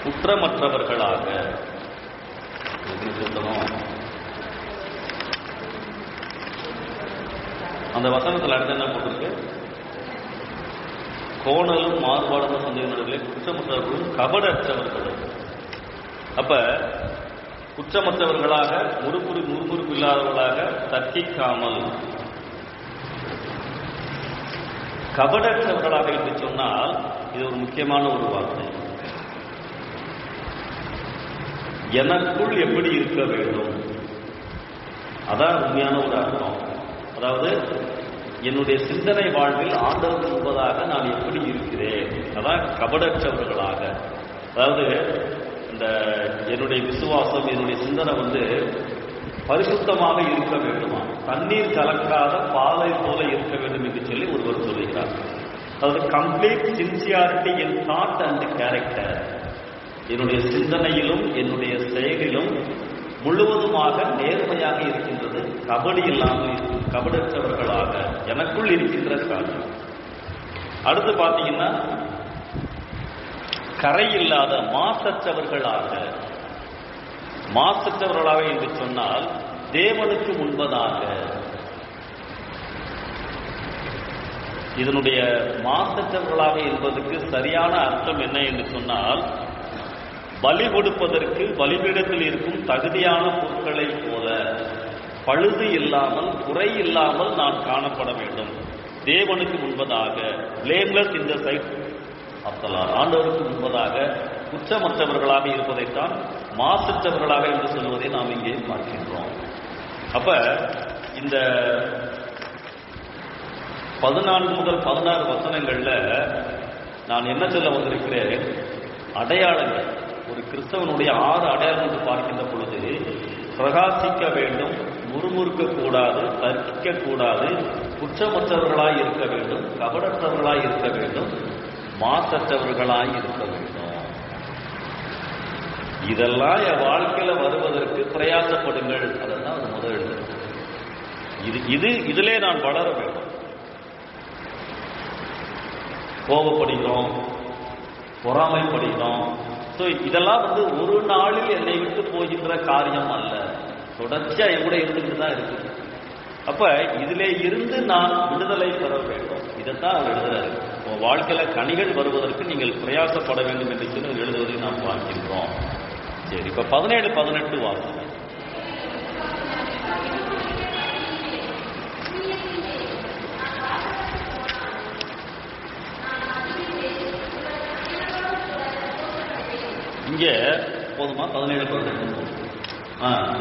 குற்றமற்றவர்களாக. அந்த வசனத்தில் அடுத்து என்ன போட்டிருக்கு? கோணலும் மாறுபாடும் சந்தேகங்களிலே குற்றமற்றவர்களும் கபடற்றவர்களும். அப்ப குற்றமற்றவர்களாக, முறுமுறுப்பு இல்லாதவர்களாக, தர்க்கிக்காமல், கபடற்றவர்களாக என்று சொன்னால் இது ஒரு முக்கியமான ஒரு வார்த்தை. எனக்குள் எப்படி இருக்க வேண்டும், அதான் உண்மையான ஒரு அர்த்தம். அதாவது என்னுடைய சிந்தனை வாழ்வில் ஆண்டவர் என்பதாக நான் எப்படி இருக்கிறேன், அதான் கபடற்றவர்களாக. அதாவது இந்த என்னுடைய விசுவாசம், என்னுடைய சிந்தனை பரிசுத்தமாக இருக்க வேண்டுமா, தண்ணீர் கலக்காத பாலை போல இருக்க வேண்டும் என்று சொல்லி ஒருவர் சொல்லுகிறார். அதாவது complete sincerity in thought and character. என்னுடைய சிந்தனையிலும் என்னுடைய செயலிலும் முழுவதுமாக நேர்மையாக இருக்கின்றது, கபடி இல்லாமல் கபடற்றவர்களாக எனக்குள் இருக்கின்ற காரியம். அடுத்து பார்த்தீங்கன்னா கரை இல்லாத மாசற்றவர்களாக. மாசற்றவர்களாக என்று சொன்னால் தேவனுக்கு முன்பதாக. இதனுடைய மாசற்றவர்களாக என்பதற்கு சரியான அர்த்தம் என்ன என்று சொன்னால், பலி கொடுப்பதற்கு பலிபீடத்தில் இருக்கும் தகுதியான பொருட்களை போல பழுது இல்லாமல் குறை இல்லாமல் நான் காணப்பட வேண்டும். தேவனுக்கு முன்பதாக, blameless in the sight of the Lord, ஆண்டவருக்கு முன்பதாக குற்றமற்றவர்களாக இருப்பதைத்தான் மாசற்றவர்களாக என்று சொல்வதை நாம் இங்கே பார்க்கின்றோம். அப்ப இந்த 14 முதல் 16 வசனங்கள்ல நான் என்ன சொல்ல வந்திருக்கிறேன், அடையாளங்கள். ஒரு கிறிஸ்தவனுடைய 6 அடையாளங்கள் பார்க்கின்ற பொழுது, பிரகாசிக்க வேண்டும், முறுமுறுக்க கூடாது, தர்க்கிக்க கூடாது, குற்றமற்றவர்களாய் இருக்க வேண்டும், கபடற்றவர்களாய் இருக்க வேண்டும், மாசற்றவர்களாய் இருக்க வேண்டும். இதெல்லாம் என் வாழ்க்கையில வருவதற்கு பிரயாசப்படுங்கள். அதெல்லாம் ஒரு முதல் இதிலே நான் வளர வேண்டும். கோபப்படுகிறோம், பொறாமைப்படுகிறோம். இதெல்லாம் ஒரு நாளில் என்னை விட்டு போகின்ற காரியம் அல்ல, தொடர்ச்சியா என் கூட இருந்துட்டு தான் இருக்கு. அப்ப இதிலே இருந்து நான் விடுதலை பெற வேண்டும். இதைத்தான் அவர் எழுதுறாரு. வாழ்க்கையில கனிகள் வருவதற்கு நீங்கள் பிரயாசப்பட வேண்டும் என்று சொல்லி எழுதுவதை நாம் பார்க்கின்றோம். சரி, இப்ப 17, 18 வாசனை. இங்க போதுமா? 17, 18.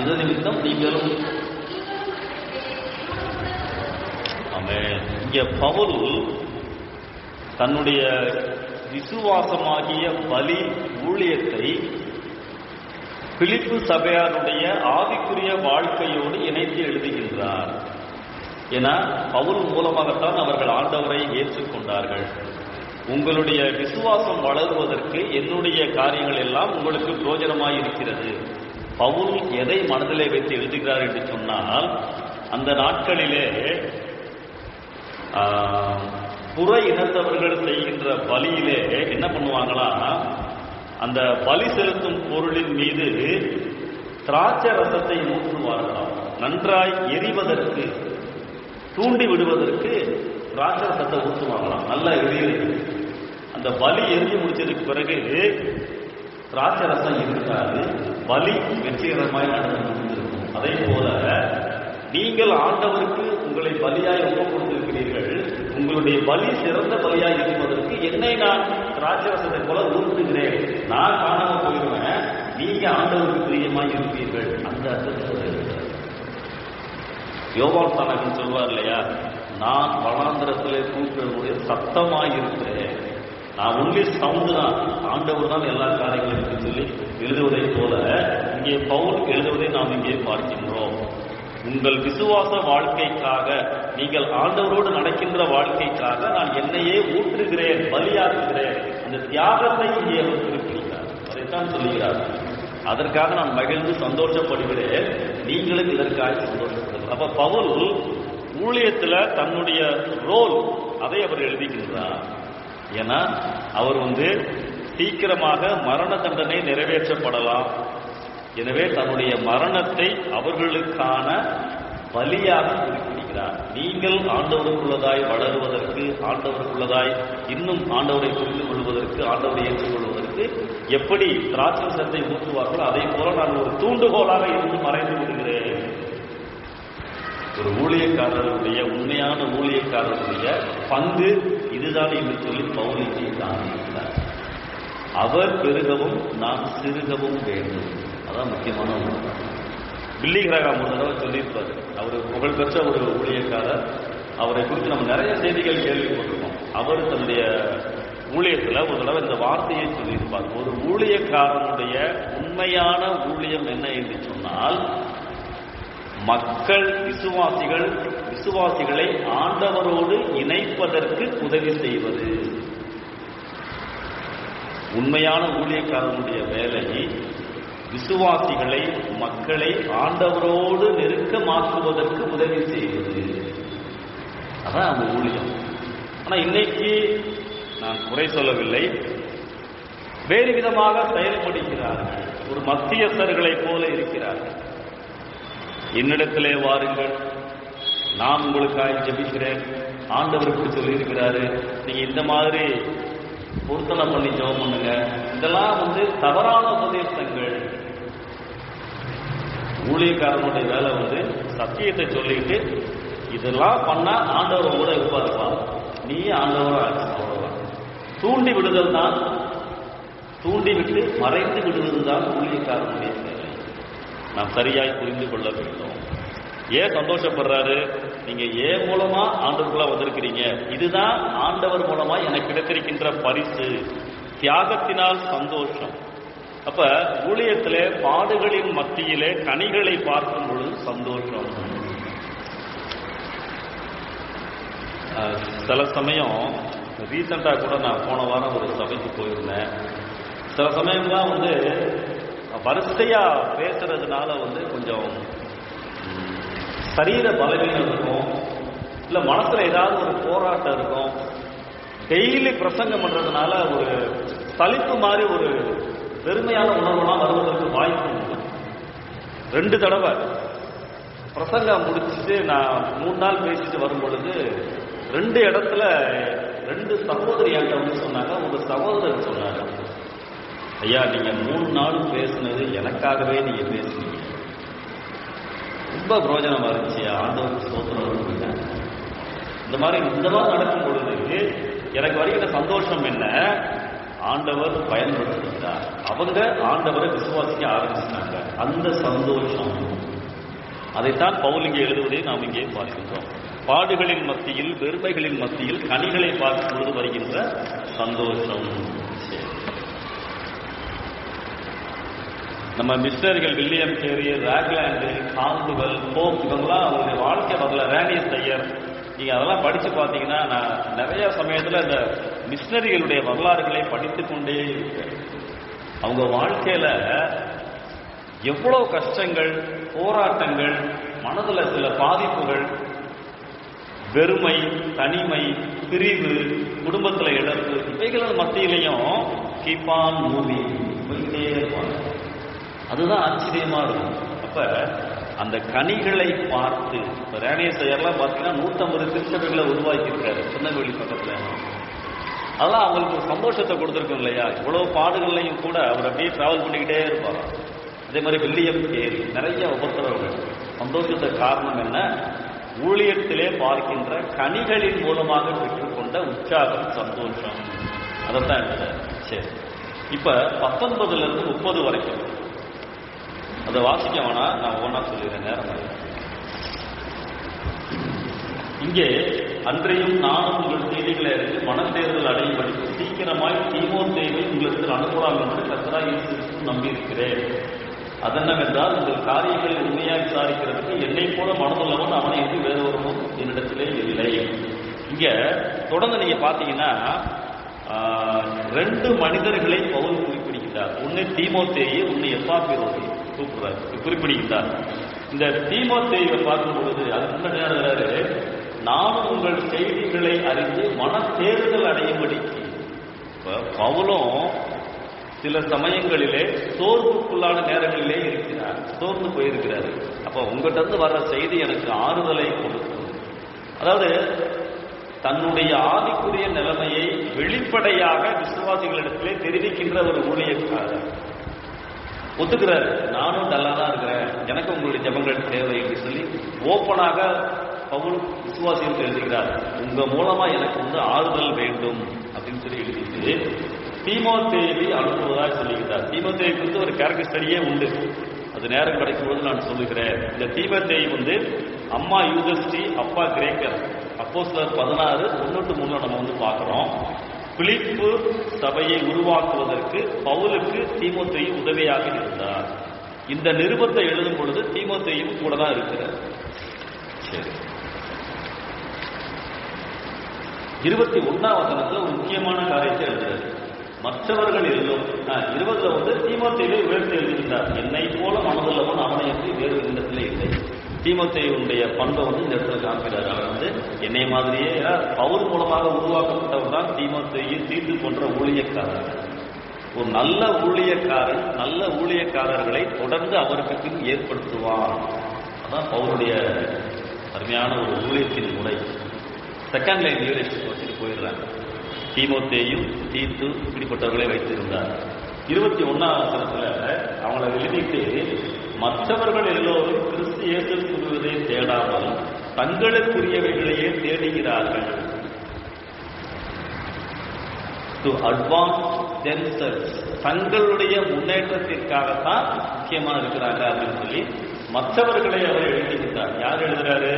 இது நிமித்தம் நீங்களும். ஆமென். இங்க பவுல் தன்னுடைய விசுவாசமாகிய பலி ஊழியத்தை பிலிப்பு சபையாருடைய ஆவிக்குரிய வாழ்க்கையோடு இணைத்து எழுதுகின்றார். ஏன்னா பவுல் மூலமாகத்தான் அவர்கள் ஆண்டவரை ஏற்றுக்கொண்டார்கள். உங்களுடைய விசுவாசம் வளருவதற்கு என்னுடைய காரியங்கள் எல்லாம் உங்களுக்கு பிரயோஜனமாய் இருக்கிறது. பவுல் எதை மனதிலே வைத்து எழுதுகிறார் என்று சொன்னால், அந்த நாட்களிலே புற இனத்தவர்கள் செய்கின்ற பலியிலே என்ன பண்ணுவாங்களா, அந்த பலி செலுத்தும் பொருளின் மீது திராட்சை ரசத்தை ஊற்றுவார்களாம். நன்றாய் எரிவதற்கு, தூண்டி விடுவதற்கு திராட்சை ரசத்தை ஊற்றுவாங்களாம். நல்லா எரியுது. அந்த பலி எரிஞ்சு முடிச்சதுக்கு பிறகு திராட்சை ரசம் இருக்காது, பலி வெற்றிகரமாய் நடந்து முடிந்திருக்கும். அதே போல நீங்கள் ஆண்டவருக்கு உங்களை பலியாய் ஒப்புக் கொடுத்திருக்கிறீர்கள். உங்களுடைய பலி சிறந்த பலியாய் இருப்பதற்கு என்னை நான் திராட்சை ரசத்தை போல ஊற்றுகிறேன். நான் காணாம போயிடுவேன், நீங்க ஆண்டவருக்கு பிரியமாய் இருப்பீர்கள். அந்த அர்த்தத்தில் யோவான் ஸ்நானகன் சொல்வார் இல்லையா, நான் வனாந்திரத்திலே கூப்பிடுவதற்கு சத்தமாய் இருக்கிறேன். நான் ஒன்லி சவுண்டு தான், ஆண்டவர் தான் எல்லா காரியங்களும் என்று சொல்லி எழுதுவதை போல இங்கே பவுல் எழுதுவதை நாம் இங்கே பார்க்கின்றோம். உங்கள் விசுவாச வாழ்க்கைக்காக, நீங்கள் ஆண்டவரோடு நடக்கின்ற வாழ்க்கைக்காக நான் என்னையே ஊற்றுகிறேன், பலியாக்குகிறேன். அந்த தியாகத்தை இங்கே அவர் குறிப்பிடுகிறார். அதைத்தான் சொல்லுகிறார். அதற்காக நான் மகிழ்ந்து சந்தோஷப்படுகிறேன், நீங்களும் இதற்காக சந்தோஷப்படுகிறார். அப்ப பவுல் ஊழியத்துல தன்னுடைய ரோல் அதை அவர் எழுதுகின்றார். ஏன்னா அவர் சீக்கிரமாக மரண தண்டனை நிறைவேற்றப்படலாம். எனவே தன்னுடைய மரணத்தை அவர்களுக்கான பலியாக குறிப்பிடுகிறார். நீங்கள் ஆண்டவருக்குள்ளதாய் வளருவதற்கு, ஆண்டவருக்குள்ளதாய் இன்னும் ஆண்டவரை புரிந்து கொள்வதற்கு கொள்வதற்கு, ஆண்டவரை ஏற்றுக்கொள்வதற்கு எப்படி திராட்சை சத்தை ஊற்றுவார்களோ அதே போல நான் ஒரு தூண்டுகோலாக இருந்து மறைந்து விடுகிறேன். ஒரு ஊழியக்காரருடைய, உண்மையான ஊழியக்காரருடைய பங்கு இதுதான் என்று சொல்லி பவுல் இங்கே காண்பிக்கிறார். அவர் பெருகவும் நாம் சிறுகவும் வேண்டும். அதான் முக்கியமான ஒன்று. பில்லி கிரகாம் ஒரு தடவை சொல்லியிருப்பார். அவர் புகழ்பெற்ற ஒரு ஊழியக்காரர். அவரை குறித்து நம்ம நிறைய செய்திகள் கேள்விப்பட்டிருக்கோம். அவர் தன்னுடைய ஊழியத்தில் ஒரு தடவை இந்த வார்த்தையை சொல்லியிருப்பார். ஒரு ஊழியக்காரனுடைய உண்மையான ஊழியம் என்ன என்று சொன்னால், மக்கள் விசுவாசிகளை ஆண்டவரோடு இணைப்பதற்கு உதவி செய்வது. உண்மையான ஊழியக்காரனுடைய வேலை விசுவாசிகளை, மக்களை ஆண்டவரோடு நெருக்கமாக்குவதற்கு உதவி செய்வது. அதான் அந்த ஊழியம். ஆனா இன்னைக்கு நான் குறை சொல்லவில்லை, வேறு விதமாக செயல்படுகிறார்கள். ஒரு மத்தியஸ்தர்களைப் போல இருக்கிறார்கள். என்னிடத்திலே வாருங்கள், நான் உங்களுக்காக ஜெபிக்கிறேன், ஆண்டவர் இப்படி சொல்லியிருக்கிறாரு, நீங்க இந்த மாதிரி பொருத்தனை பண்ணி ஜெபம் பண்ணுங்க. இதெல்லாம் தவறான உபதேசங்கள். ஊழியக்காரனுடைய வேலை சத்தியத்தை சொல்லிட்டு இதெல்லாம் பண்ணா ஆண்டவர் கூட இருப்பாருப்பா, நீ ஆண்டவரா அவ்வளவுதான். தூண்டி விடுதல் தான், தூண்டி விட்டு மறைந்து விடுவது தான் ஊழியக்காரனுடைய வேலை. நாம் சரியாய் புரிந்து கொள்ள வேண்டும். ஏன் சந்தோஷப்படுறாரு? நீங்க ஏன் மூலமா ஆண்டவருக்குள்ள வந்திருக்கிறீங்க, இதுதான் ஆண்டவர் மூலமா எனக்கு கிடைத்திருக்கின்ற பரிசு, தியாகத்தினால் சந்தோஷம். அப்ப ஊழியத்திலே பாடுகளின் மத்தியிலே கனிகளை பார்க்கும் பொழுது சந்தோஷம். சில சமயம் ரீசெண்டா கூட நான் போன வாரம் ஒரு சபைக்கு போயிருந்தேன். சில சமயம்லாம் வரிசையா பேசுறதுனால கொஞ்சம் சரீர பலவீனம் இருக்கும், இல்ல மனசுல ஏதாவது ஒரு போராட்டம் இருக்கும். டெய்லி பிரசங்கம் பண்றதுனால ஒரு சலிப்பு மாதிரி ஒரு பெருமையான உணர்வுலாம் வருவதற்கு வாய்ப்பு உண்டு. 2 தடவை பிரசங்கம் முடிச்சுட்டு நான் 3 நாள் பேசிட்டு வரும் பொழுது 2 இடத்துல 2 சகோதரி என்கிட்ட சொன்னாங்க. ஒரு சகோதரர் சொன்னாங்க, ஐயா நீங்க 3 நாள் பேசினது எனக்காகவே நீங்க பேசுனீங்க, ரொம்ப பிரயோஜனமா இருந்துச்சு, ஆண்டவருக்கு ஸ்தோத்திரம். இந்த மாதிரி நடக்கும் பொழுது எனக்கு வருகிற சந்தோஷம் என்ன, ஆண்டவர் பயன்படுத்துகிறார். அவங்க ஆண்டவரை விசுவாசிக்க ஆரம்பிச்சிட்டாங்க. அந்த சந்தோஷம், அதைத்தான் பவுல் இங்கே எழுதுவதை நாம் இங்கே பார்க்கின்றோம். பாடுகளின் மத்தியில், வெறுமைகளின் மத்தியில் கனிகளை பார்க்கும் பொழுது வருகின்ற சந்தோஷம். நம்ம மிஷனரிகள் வில்லியம் கேரி, ராக்லாண்டு, கால்டுவெல், போப், இவங்கெல்லாம் அவங்களுடைய வாழ்க்கை வரல, ரேனியஸ் ஐயர், நீங்க அதெல்லாம் படிச்சு பார்த்தீங்கன்னா நான் நிறைய சமயத்தில் இந்த மிஷனரிகளுடைய வரலாறுகளை படித்துக் கொண்டே இருக்கேன். அவங்க வாழ்க்கையில எவ்வளவு கஷ்டங்கள், போராட்டங்கள், மனதில் சில பாதிப்புகள், வெறுமை, தனிமை, பிரிவு, குடும்பத்தில் இழப்பு, இவைகள் மத்தியிலையும் கீப் ஆன் மூவிங் போயிட்டே இருப்பாங்க. அதுதான் ஆச்சரியமா இருக்கும். அப்ப அந்த கனிகளை பார்த்து, இப்ப ரேனியஸ் ஐயர்லாம் பார்த்தீங்கன்னா 150 திருச்சபைகளை உருவாக்கி இருக்காரு திருநெல்வேலி பக்கத்துல. அதெல்லாம் அவங்களுக்கு ஒரு சந்தோஷத்தை கொடுத்துருக்கும் இல்லையா? இவ்வளவு பாடுகள்லையும் கூட அவர் அப்படியே டிராவல் பண்ணிக்கிட்டே இருப்பாங்க. அதே மாதிரி வில்லியம் கேரி, நிறைய உபத்திரவங்கள். சந்தோஷத்துக்கு காரணம் என்ன? ஊழியத்திலே பார்க்கின்ற கனிகளின் மூலமாக பெற்றுக்கொண்ட உற்சாகம், சந்தோஷம். அதைத்தான். சரி, இப்ப 19 to 30 வரைக்கும் அதை வாசிக்க வேணா, நான் ஒவ்வொன்றா சொல்லிடுறேன், நேரம். இங்கே அன்றையும் நானும் உங்கள் செய்திகளை அறிந்து மனத்தேர்தல் அடையும்படி சீக்கிரமாய் தீமோத்தேயுவை உங்களுக்கு அனுப்பலாம் என்று கர்த்தராகிய இயேசு கிறிஸ்து நம்பியிருக்கிறேன். அதென்னவென்றால் உங்கள் காரியங்களை உண்மையாக விசாரிக்கிறதுக்கு என்னை போல மனதுள்ளவன் அவனை என்று வேறு ஒருவன் என்னிடத்திலே இல்லை. இங்க தொடர்ந்து நீங்க பாத்தீங்கன்னா 2 மனிதர்களை பவுல் குறிப்பிடுகிறார். ஒன்னு தீமோத்தேயு, ஒன்னு எப்பாப்பிரோசை குறிப்பிடுகிறார். இந்த தீமோத்தேயுவை பார்க்கும் பொழுது அதுக்கு முன்னாடி நானும் உங்கள் செய்திகளை அறிந்து மனத்தேர்தல் அடையும்படிக்கு. பவுலும் சில சமயங்களிலே சோர்வுக்குள்ளான நேரங்களிலே இருக்கிறார், சோர்ந்து தன்னுடைய ஆவிக்குரிய நிலைமையை வெளிப்படையாக விசுவாசிகளிடத்திலே தெரிவிக்கின்ற ஒரு ஊழியக்காரர். ஒத்துக்கிறாரு, நானும் நல்லா தான் இருக்கிறேன், எனக்கு உங்களுடைய ஜெபங்கள் தேவை என்று சொல்லி ஓப்பனாக பவுல் விசுவாசிகள் எழுதுகிறார். உங்க மூலமா எனக்கு ஆறுதல் வேண்டும் அப்படின்னு சொல்லி எழுதிட்டு தீமோத்தேயுவை அனுப்புவதாக சொல்லுகிறார். தீமோத்தேயு குறித்து ஒரு கேரக்டர் ஸ்டடியே உண்டு, அது நேரம் கிடைக்கும்போது நான் சொல்லுகிறேன். இந்த தீமோத்தேயு அம்மா யூதஸ்ரீ, அப்பா கிரேக்கர். அப்போஸ்தலர் 16:1-3 நம்ம பார்க்கிறோம். பிலிப்பு சபையை உருவாக்குவதற்கு பவுலுக்கு தீமோத்தேயு உதவியாக இருந்தார். இந்த நிருபத்தை எழுதும் பொழுது தீமோத்தேயு கூட தான் இருக்கிறார். சரி, 21ஆம் வசனத்துல ஒரு முக்கியமான காரியத்தை எழுதுறாரு. மற்றவர்கள் எல்லோரும் 20 தீமோத்தேயுவை உயர்த்தி எழுதுகின்றார். என்னை போல மனதுள்ளவன் அவனை என்று வேறு இடத்துல இல்லை. தீமோத்தேயுடைய பண்பை இந்த இடத்துல காண்கிறார். அவர் என்னை மாதிரியே பவுல் மூலமாக உருவாக்கப்பட்டவர் தான் தீமோத்தேயு, தீத்து போன்ற ஊழியக்காரர். ஒரு நல்ல ஊழியக்காரன் நல்ல ஊழியக்காரர்களை தொடர்ந்து அவருக்கு பின் ஏற்படுத்துவான். அதான் பவுலுடைய அருமையான ஒரு ஊழியத்தின் முறை. செகண்ட் லைன் லீடர்ஷிப் வச்சுட்டு போயிடுறாங்க. தீமோத்தேயு, தீத்து இப்படிப்பட்டவர்களை வைத்திருந்தார். 21ஆம் வசனத்துல அவங்களை எழுதிட்டு மற்றவர்கள் எல்லோரும் கிறிஸ்து இயேசு கூறுவதை தேடாமல் தங்களுக்குரியவைகளையே தேடுகிறார்கள். டு அட்வான்ஸ் themselves, தங்களுடைய முன்னேற்றத்திற்காகத்தான் முக்கியமா இருக்கிறாங்க அப்படின்னு சொல்லி மற்றவர்களை அவர் எழுதுகின்றார். யார் எழுதுறாரு?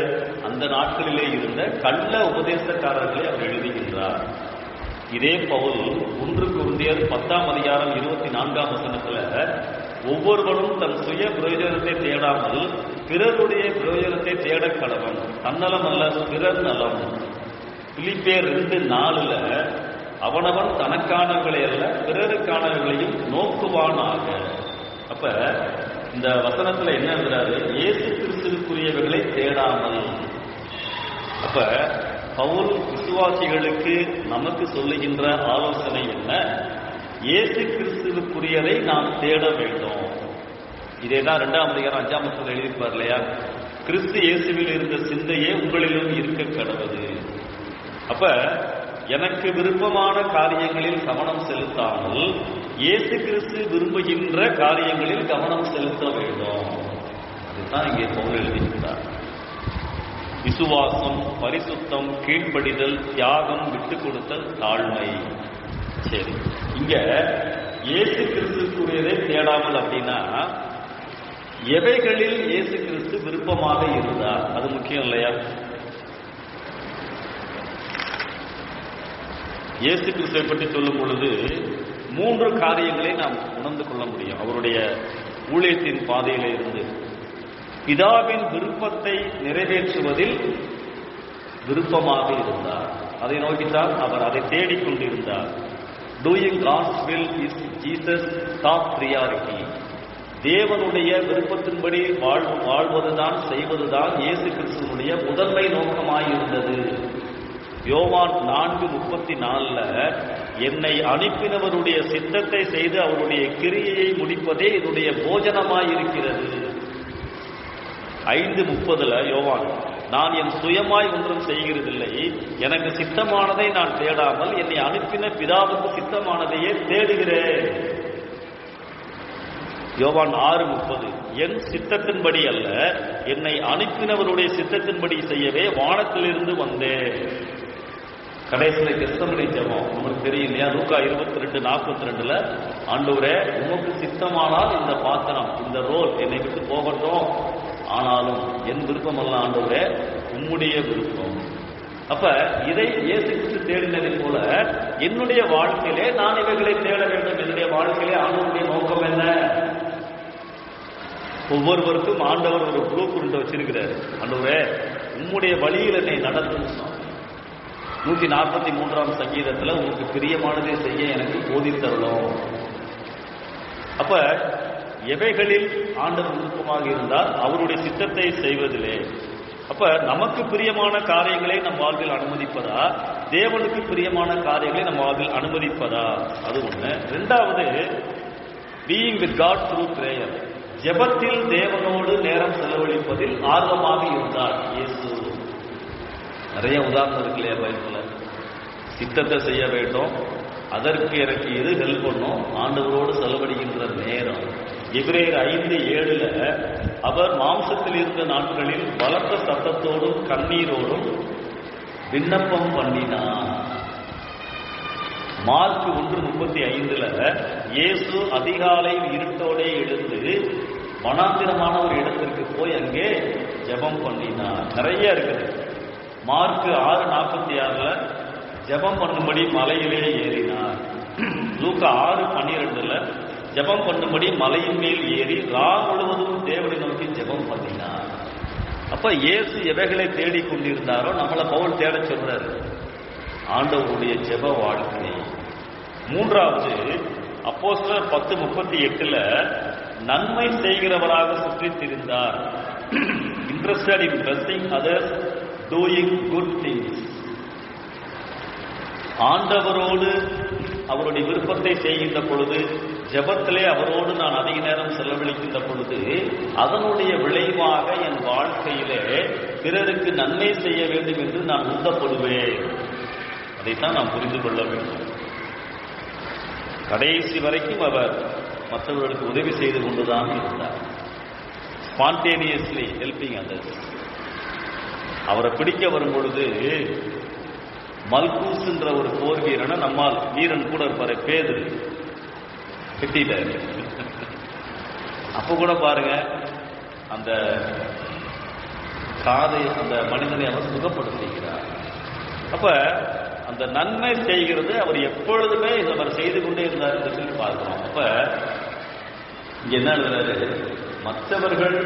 அந்த நாட்களிலே இருந்த கள்ள உபதேசக்காரர்களை அவர் எழுதுகின்றார். இதே பவுல் 1 கொரிந்தியர் 10:24 வசனத்துல ஒவ்வொருவரும் தன் சுய பிரயோஜனத்தை தேடாமல் பிறருடைய பிரயோஜனத்தை தேட கடவன், தன்னலம் அல்ல பிறர் நலம். பிலிப்பியர் 2:4 அவனவன் தனக்கானவர்களை அல்ல பிறருக்கானவர்களையும் நோக்குவானாக. அப்ப இந்த வசனத்துல என்ன எழுதுறாரு? இயேசு கிறிஸ்துவுக்குரியவர்களை தேடாமல். அப்ப பவுல் விசுவாசிகளுக்கு நமக்கு சொல்லுகின்ற ஆலோசனை என்ன? இயேசு கிறிஸ்துவுக்குரியதை நாம் தேட வேண்டும். இதேதான் 2ஆம் அதிகாரம் 5ஆம் வசனத்தில் எழுதியிருப்பார் இல்லையா? கிறிஸ்து இயேசுவில் இருந்த சிந்தையே உங்களிலும் இருக்க கடவுது. அப்ப எனக்கு விருப்பமான காரியங்களில் கவனம் செலுத்தாமல் இயேசு கிறிஸ்து விரும்புகின்ற காரியங்களில் கவனம் செலுத்த வேண்டும். அதுதான் இங்கே பவுல் எழுதியிருக்கிறார். விசுவாசம், பரிசுத்தம், கீழ்ப்படிதல், தியாகம், விட்டு கொடுத்தல், தாழ்மை. சரி, இங்க இயேசு கிறிஸ்துக்குரியதை தேடாமல் அப்படின்னா எவைகளில் இயேசு கிறிஸ்து விருப்பமாக இருந்தார்? அது முக்கியம் இல்லையா? இயேசு கிறிஸ்துவை பற்றி சொல்லும் பொழுது 3 காரியங்களை நாம் உணர்ந்து கொள்ள முடியும். அவருடைய ஊழியத்தின் பாதையில இருந்து பிதாவின் விருப்பத்தை நிறைவேற்றுவதில் விருப்பமாக இருந்தார். அதை நோக்கித்தான் அவர் அதை தேடிக்கொண்டிருந்தார். Doing God's will is Jesus top priority. தேவனுடைய விருப்பத்தின்படி வாழ்வதுதான், செய்வதுதான் இயேசு கிறிஸ்துவனுடைய முதன்மை நோக்கமாயிருந்தது. யோவான் 4:34 என்னை அனுப்பினவருடைய சித்தத்தை செய்து அவருடைய கிரியையை முடிப்பதே என்னுடைய போஜனமாயிருக்கிறது. 5:30 யோவான் நான் என் சுயமாய் ஒன்றும் செய்கிறதில்லை, எனக்கு சித்தமானதை நான் தேடாமல் என்னை அனுப்பின பிதாவுக்கு சித்தமானதையே தேடுகிறேன். யோவான் 6:30 என் சித்தத்தின்படி அல்ல என்னை அனுப்பினவருடைய சித்தத்தின்படி செய்யவே வானத்திலிருந்து வந்தேன். கடைசியில கெத்செமனே ஜெபம் உங்களுக்கு தெரியும் இல்லையா? லூக்கா 22:42 ஆண்டவரே உமக்கு சித்தமானால் இந்த பாத்திரம், இந்த ரோல் என்னை விட்டு போகட்டும், ஆனாலும் என் விருப்பம் அல்ல ஆண்டவரே உம்முடைய விருப்பம். அப்ப இதை இயேசு கிறிஸ்து தேடினதை போல என்னுடைய வாழ்க்கையிலே நான் இவைகளை தேட வேண்டும். என்னுடைய வாழ்க்கையிலே ஆண்டவருடைய நோக்கம் என்ன? ஒவ்வொருவருக்கும் ஆண்டவர் ஒரு ப்ளூ பிரிண்ட் வச்சிருக்கிறார். ஆண்டவரே உம்முடைய வழியில் என்னை நடத்தும். 143ஆம் சங்கீதத்துல உங்களுக்கு பிரியமானதை செய்ய எனக்கு போதித்தரணும். அப்ப எவைகளில் ஆண்டவர் விருப்பமாக இருந்தால் அவருடைய சித்தத்தை செய்வதிலே. அப்ப நமக்கு பிரியமான காரியங்களை நம் வாழ்வில் அனுமதிப்பதா, தேவனுக்கு பிரியமான காரியங்களை நம் வாழ்வில் அனுமதிப்பதா? அது ஒண்ணு. 2வது being with God through prayer. ஜெபத்தில் தேவனோடு நேரம் செலவழிப்பதில் ஆர்வமாக இருந்தார் இயேசு. நிறைய உதாரணம் இருக்கு இல்லையா பைபிள்ல. சித்தத்தை செய்ய வேண்டும், அதற்கு எனக்கு எது ஹெல்ப் பண்ணும், ஆண்டவரோடு செலவழிக்கின்ற நேரம். எபிரேயர் 5:7 அவர் மாம்சத்தில் இருந்த நாட்களில் பலத்த சத்தத்தோடும் கண்ணீரோடும் விண்ணப்பம் பண்ணினார். மார்க் 1:35 இயேசு அதிகாலையில் இருட்டோடே எழுந்து வனாந்திரமான ஒரு இடத்திற்கு போய் அங்கே ஜெபம் பண்ணினார். நிறைய இருக்குது. மார்க் 6:46 ஜெபம் பண்ணும்படி மலையிலே ஏறினார். லூக்கா 6:12 ஜெபம் பண்ணும்படி மலையின் மேல் ஏறி ரா முழுவதும் தேவனை நோக்கி ஜெபம் பண்ணினார். அப்ப இயேசு எவைகளை தேடிக் கொண்டிருந்தாரோ நம்மளை பவுல் தேட சொல்றாரு, ஆண்டவருடைய ஜெப வாழ்க்கை. மூன்றாவது அப்போஸ்தலர் 10:38 நன்மை செய்கிறவராக சுற்றித் திரிந்தார். Interested in blessing others, doing good things. ஆண்டவரோடு அவருடைய விருப்பத்தை செய்கின்ற பொழுது, ஜெபத்திலே அவரோடு நான் அதிக நேரம் செலவழிக்கின்ற பொழுது, அதனுடைய விளைவாக என் வாழ்க்கையிலே பிறருக்கு நன்மை செய்ய வேண்டும் என்று நான் உந்தப்படுவேன். அதைத்தான் நாம் புரிந்து கொள்ள வேண்டும். கடைசி வரைக்கும் அவர் மற்றவர்களுக்கு உதவி செய்து கொண்டுதான் இருந்தார். Spontaneously helping others. அவரை பிடிக்க வரும் பொழுது மல்கூஸ் என்ற ஒரு போர் வீரனை நம்மால் வீரன் கூட இருப்பாரு பேதுரு கட்டிட்டாரு. அப்ப கூட பாருங்க அந்த காதை அந்த மனிதனை அவர் சுகப்படுத்துகிறார். அப்ப அந்த நன்மை செய்கிறது அவர் எப்பொழுதுமே அவர் செய்து கொண்டே இருந்தார் என்று சொல்லி பார்க்கிறோம். அப்ப இங்க என்ன எழுதுறாரு, மற்றவர்கள்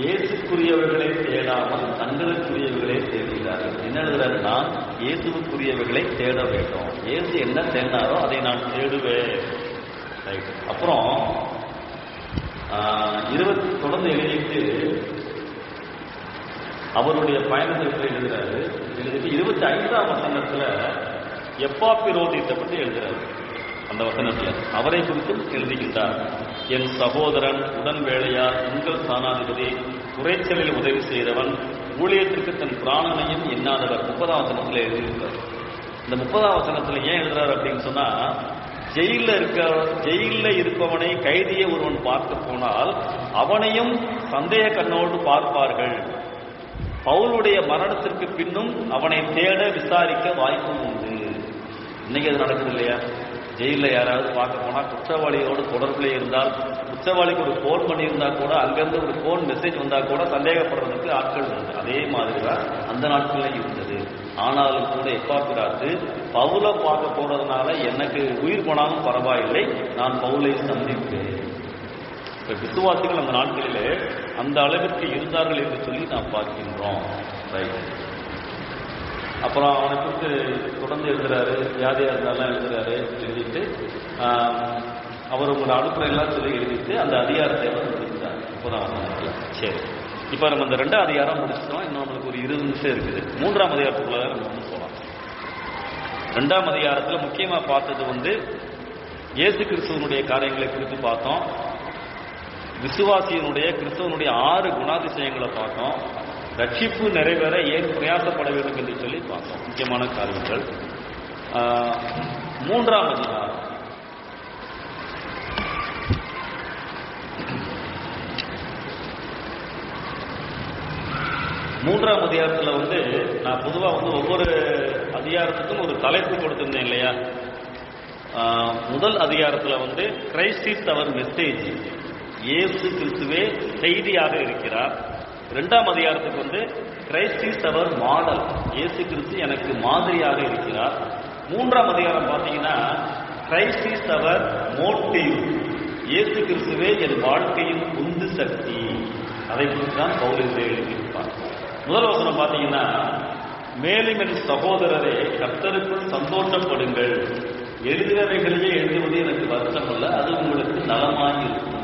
இயேசுக்குரியவர்களை தேடாமல் தங்களுக்குரியவர்களே தேடுகிறார்கள். என்ன எழுதுறாரு, நான் இயேசுக்குரியவர்களை தேட வேண்டும். இயேசு என்ன தேடினாரோ அதை நான் தேடுவேன். அப்புறம் 20 தொடர்ந்து எழுதிட்டு அவருடைய பயணத்திற்கு எழுதுறாரு. எழுதிட்டு 25ஆம் வசனத்துல எப்பாப்பிரோதியத்தை பற்றி எழுதுறாரு. அந்த வசனத்துல அவரை குறித்தும் எழுதுகின்றார். என் சகோதரன், உடன் வேலையார், உங்கள் ஸ்தானாதிபதி, குறைச்சலில் உதவி செய்தவன், ஊழியத்திற்கு தன் பிராணனையும் எண்ணாதவர். 30ஆம் வசனத்துல எழுதியிருக்கிறார். இந்த 30ஆம் வசனத்துல ஏன் எழுதுறாரு அப்படின்னு சொன்னா, ஜெயில இருப்பவனை கைதியை ஒருவன் பார்க்க போனால் அவனையும் சந்தேக கண்ணோடு பார்ப்பார்கள். பவுலுடைய மரணத்திற்கு பின்னும் அவனை தேட விசாரிக்க வாய்ப்பும் உண்டு. இன்னைக்கு அது நடக்குது இல்லையா? ஜெயிலில் யாராவது பார்க்க போனா குற்றவாளியோடு தொடர்பிலே இருந்தால், குற்றவாளிக்கு ஒரு போன் பண்ணியிருந்தா கூட, அங்கிருந்து ஒரு போன் மெசேஜ் வந்தா கூட சந்தேகப்படுறதுக்கு ஆட்கள் உண்டு. அதே மாதிரிதான் அந்த நாட்களில் இருந்தது. ஆனாலும் கூட எப்பாப்பிராத்து பவுலை பார்க்க போறதுனால எனக்கு உயிர் போனாலும் பரவாயில்லை, நான் பவுலை சந்திப்பேன். விசுவாசிகள் அந்த நாட்களிலே அந்த அளவிற்கு இருந்தார்கள் என்று சொல்லி நாம் பார்க்கின்றோம். அப்புறம் அவனை குறித்து தொடர்ந்து எழுதுறாரு, வியாதியா இருந்தாலும் எழுதுறாரு. எழுதிட்டு அவர் உங்களோட அனுப்புற எல்லாம் சொல்லி எழுதிட்டு அந்த அதிகாரத்தை அவர் முடிக்கிறார். இப்போதான் சரி, இப்ப நம்ம அந்த 2ஆம் அதிகாரம் முடிச்சிட்டோம். இன்னும் நம்மளுக்கு ஒரு 20 நிமிஷம் இருக்குது. 3ஆம் அதிகாரத்துக்குள்ள நம்ம வந்து போகலாம். 2ஆம் அதிகாரத்துல முக்கியமா பார்த்தது இயேசு கிறிஸ்துவனுடைய காரியங்களை குறித்து பார்த்தோம். விசுவாசியினுடைய கிறிஸ்துவனுடைய 6 குணாதிசயங்களை பார்த்தோம். ரட்சிப்பு நிறைவேற ஏன் பிரயாசப்பட வேண்டும் என்று சொல்லி பார்த்தோம். முக்கியமான காரியங்கள். 3ஆம் அதிகாரம் மூன்றாம் அதிகாரத்துல நான் பொதுவா ஒவ்வொரு அதிகாரத்துக்கும் ஒரு தலைப்பு கொடுத்திருந்தேன் இல்லையா? முதல் அதிகாரத்துல கிரைஸ்ட் இஸ் அவர் மெசேஜ், இயேசு கிறிஸ்துவே செய்தியாக இருக்கிறார். 2ஆம் அதிகாரத்துக்கு கிரைஸ்ட் இஸ் அவர் மாடல், இயேசு கிறிஸ்து எனக்கு மாதிரியாக இருக்கிறார். 3ஆம் அதிகாரம் பார்த்தீங்கன்னா கிரைஸ்ட் இஸ் அவர் மோட்டிவ், இயேசு கிறிஸ்துவே என் வாழ்க்கையின் உந்து சக்தி. அதை குறித்து தான் பவுல் எழுதியிருப்பார். முதல் வசனம் பார்த்தீங்கன்னா, மேலும் என் சகோதரரே கர்த்தருக்குள் சந்தோஷப்படுங்கள், எழுதுகிறவைகளையே எழுதுவது எனக்கு வருத்தம் அல்ல, அது உங்களுக்கு நலமாக இருக்கும்.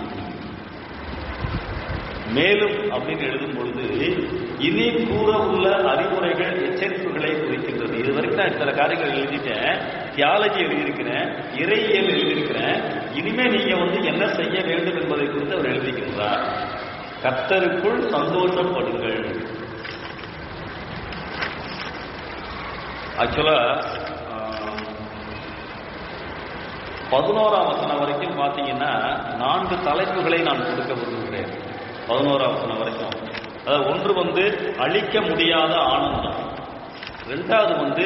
மேலும் அப்படின்னு எழுதும் பொழுது இனி கூற உள்ள அறிவுரைகள் எச்சரிப்புகளை குறிக்கின்றது. இது வரைக்கும் நான் சில காரியங்கள் எழுதிட்டேன், தியாலஜி எழுதியிருக்கிறேன், இறையியல் எழுதியிருக்கிறேன். இனிமே நீங்க என்ன செய்ய வேண்டும் என்பதை குறித்து அவர் எழுதிக்கின்றார். கர்த்தருக்குள் சந்தோஷப்படுங்கள். ஆக்சுவலா 11ஆம் வசனம் வரைக்கும் பார்த்தீங்கன்னா 4 தலைப்புகளை நான் கொடுக்க விரும்புகிறேன். 11ஆம் வசனம் வரைக்கும். அதாவது ஒன்று அழிக்க முடியாத ஆனந்தம், ரெண்டாவது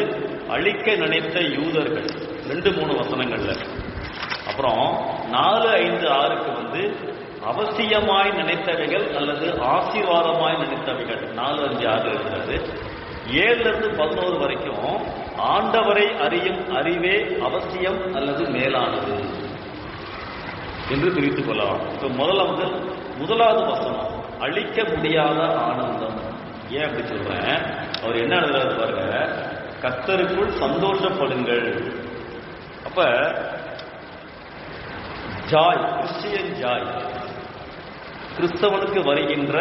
அழிக்க நினைத்த யூதர்கள் 2-3 வசனங்கள்ல, அப்புறம் 4, 5, 6க்கு அவசியமாய் நினைத்தவைகள் அல்லது ஆசீர்வாதமாய் நினைத்தவைகள் 4, 5, 6 இருக்கிறது. 7 to 11 வரைக்கும் ஆண்டவரை அறியும் அறிவே அவசியம் அல்லது மேலானது என்று பிரித்துக் கொள்ளலாம். இப்ப முதலாவது வசனம் அழிக்க முடியாத ஆனந்தம். ஏன் அப்படி சொல்றேன்? அவர் என்ன எழுதுறாரு பாருங்க, கர்த்தருக்குள் சந்தோஷப்படுங்கள். அப்ப ஜாய், கிறிஸ்டியன் ஜாய், கிறிஸ்தவனுக்கு வருகின்ற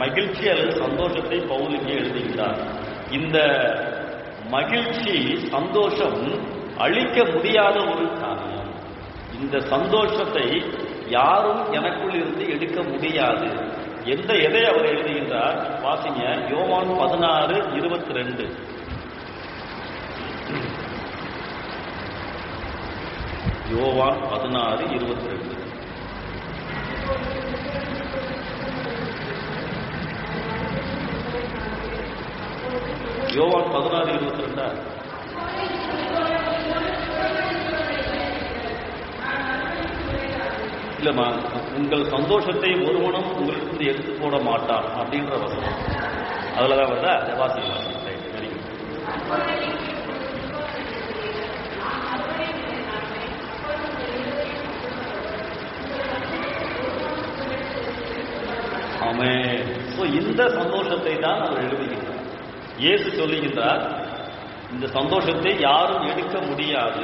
மகிழ்ச்சி அல்லது சந்தோஷத்தை பவுல் இங்கே எழுதுகிறார். இந்த மகிழ்ச்சி, சந்தோஷம் அழிக்க முடியாத ஒரு காரியம். இந்த சந்தோஷத்தை யாரும் எனக்குள் இருந்து எடுக்க முடியாது. எதை அவர் எழுதுகின்றார் வாசிங்க. யோவான் 16:22. யோவான் 16:22. யோவான் 16:22. இல்லம்மா, உங்கள் சந்தோஷத்தை ஒருவனும் உங்களுக்கு எடுத்து போட மாட்டான் அப்படின்ற வசனம் அதுலதான் வருதா? வாசி. ஆமென். இந்த சந்தோஷத்தை தான் அவர் எழுதுகின்றார். இயேசு சொல்லுகின்றார், இந்த சந்தோஷத்தை யாரும் எடுக்க முடியாது.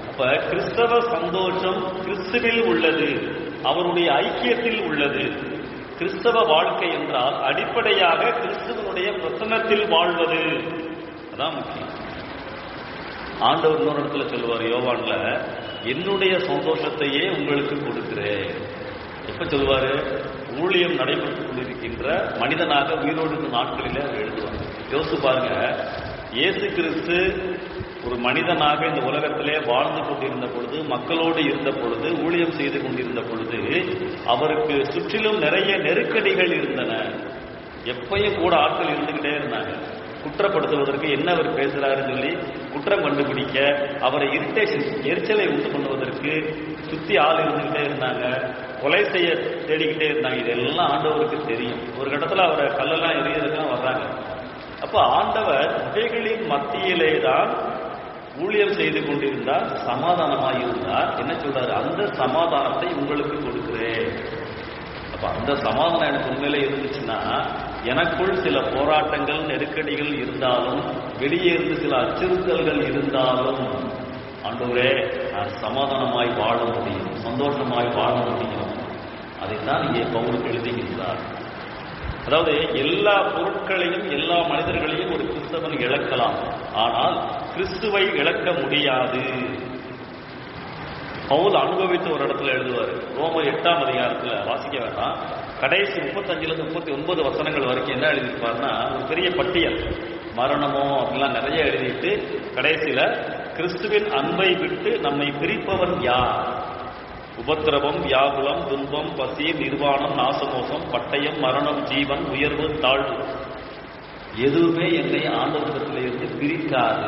அப்ப கிறிஸ்தவ சந்தோஷம் கிறிஸ்துவில் உள்ளது, அவருடைய ஐக்கியத்தில் உள்ளது. கிறிஸ்தவ வாழ்க்கை என்றால் அடிப்படையாக கிறிஸ்துவனுடைய பிரசன்னத்தில் வாழ்வது, அதான் முக்கியம். ஆண்டவர் இன்னொரு இடத்துல சொல்லுவார் யோவான்ல, என்னுடைய சந்தோஷத்தையே உங்களுக்கு கொடுக்கிறேன். எப்ப சொல்லுவாரு? ஊழியம் நடைபெற்றுக் கொண்டிருக்கின்ற மனிதனாக உயிரோடு நாட்களில் அவர் எழுதுவார். யோசிச்சு பாருங்க, இயேசு கிறிஸ்து ஒரு மனிதனாக இந்த உலகத்திலே வாழ்ந்து கொண்டிருந்த பொழுது, மக்களோடு இருந்த பொழுது, ஊழியம் செய்து கொண்டிருந்த பொழுது அவருக்கு சுற்றிலும் நிறைய நெருக்கடிகள் இருந்தன. எப்பயும் கூட ஆட்கள் இருந்துகிட்டே இருந்தாங்க. குற்றப்படுத்துவதற்கு என்ன அவர் பேசுறாருன்னு சொல்லி குற்றம் கண்டுபிடிக்க, அவரை எரிச்சலை உண்டு பண்ணுவதற்கு சுத்தி ஆள் இருந்துகிட்டே இருந்தாங்க. கொலை செய்ய தேடிக்கிட்டே இருந்தாங்க. இதெல்லாம் ஆண்டவருக்கு தெரியும். ஒரு கட்டத்தில் அவரை கல்லெல்லாம் எரியறதுக்கெல்லாம் வர்றாங்க. அப்ப ஆண்டவர் இவைகளின் மத்தியிலே தான் ஊழியம் செய்து கொண்டிருந்தார், சமாதானமாக இருந்தார். என்ன சொல்றாரு? அந்த சமாதானத்தை உங்களுக்கு கொடுக்கிறேன். அப்ப அந்த சமாதானம் எனக்கு உண்மையிலே இருந்துச்சுன்னா, எனக்குள் சில போராட்டங்கள் நெருக்கடிகள் இருந்தாலும், வெளியே இருந்து சில அச்சுறுத்தல்கள் இருந்தாலும், ஆண்டவரே நான் சமாதானமாய் வாழ முடியும், சந்தோஷமாய் வாழ முடியும். அதைத்தான் இங்கே பவுல் எழுதுகின்றார். அதாவது எல்லா பொருட்களையும் எல்லா மனிதர்களையும் ஒரு கிறிஸ்தவன் இழக்கலாம், ஆனால் கிறிஸ்துவை இழக்க முடியாது. பவுல் அனுபவித்து ஒரு இடத்துல எழுதுவார். ரோமர் 8ஆம் அதிகாரத்துல வாசிக்க வேண்டாம், கடைசி 35-39 வசனங்கள் வரைக்கும் என்ன எழுதியிருப்பாருன்னா, ஒரு பெரிய பட்டியல், மரணமோ அப்படிலாம் நிறைய எழுதிட்டு கடைசியில கிறிஸ்துவின் அன்பை விட்டு நம்மை பிரிப்பவன் யார்? உபத்திரவம், வியாகுலம், துன்பம், பசி, நிர்வாணம், நாசமோசம், பட்டயம், மரணம், ஜீவன், உயர்வு, தாழ்வு, எதுவுமே என்னை ஆண்டவரிடத்திலிருந்து பிரிக்காது.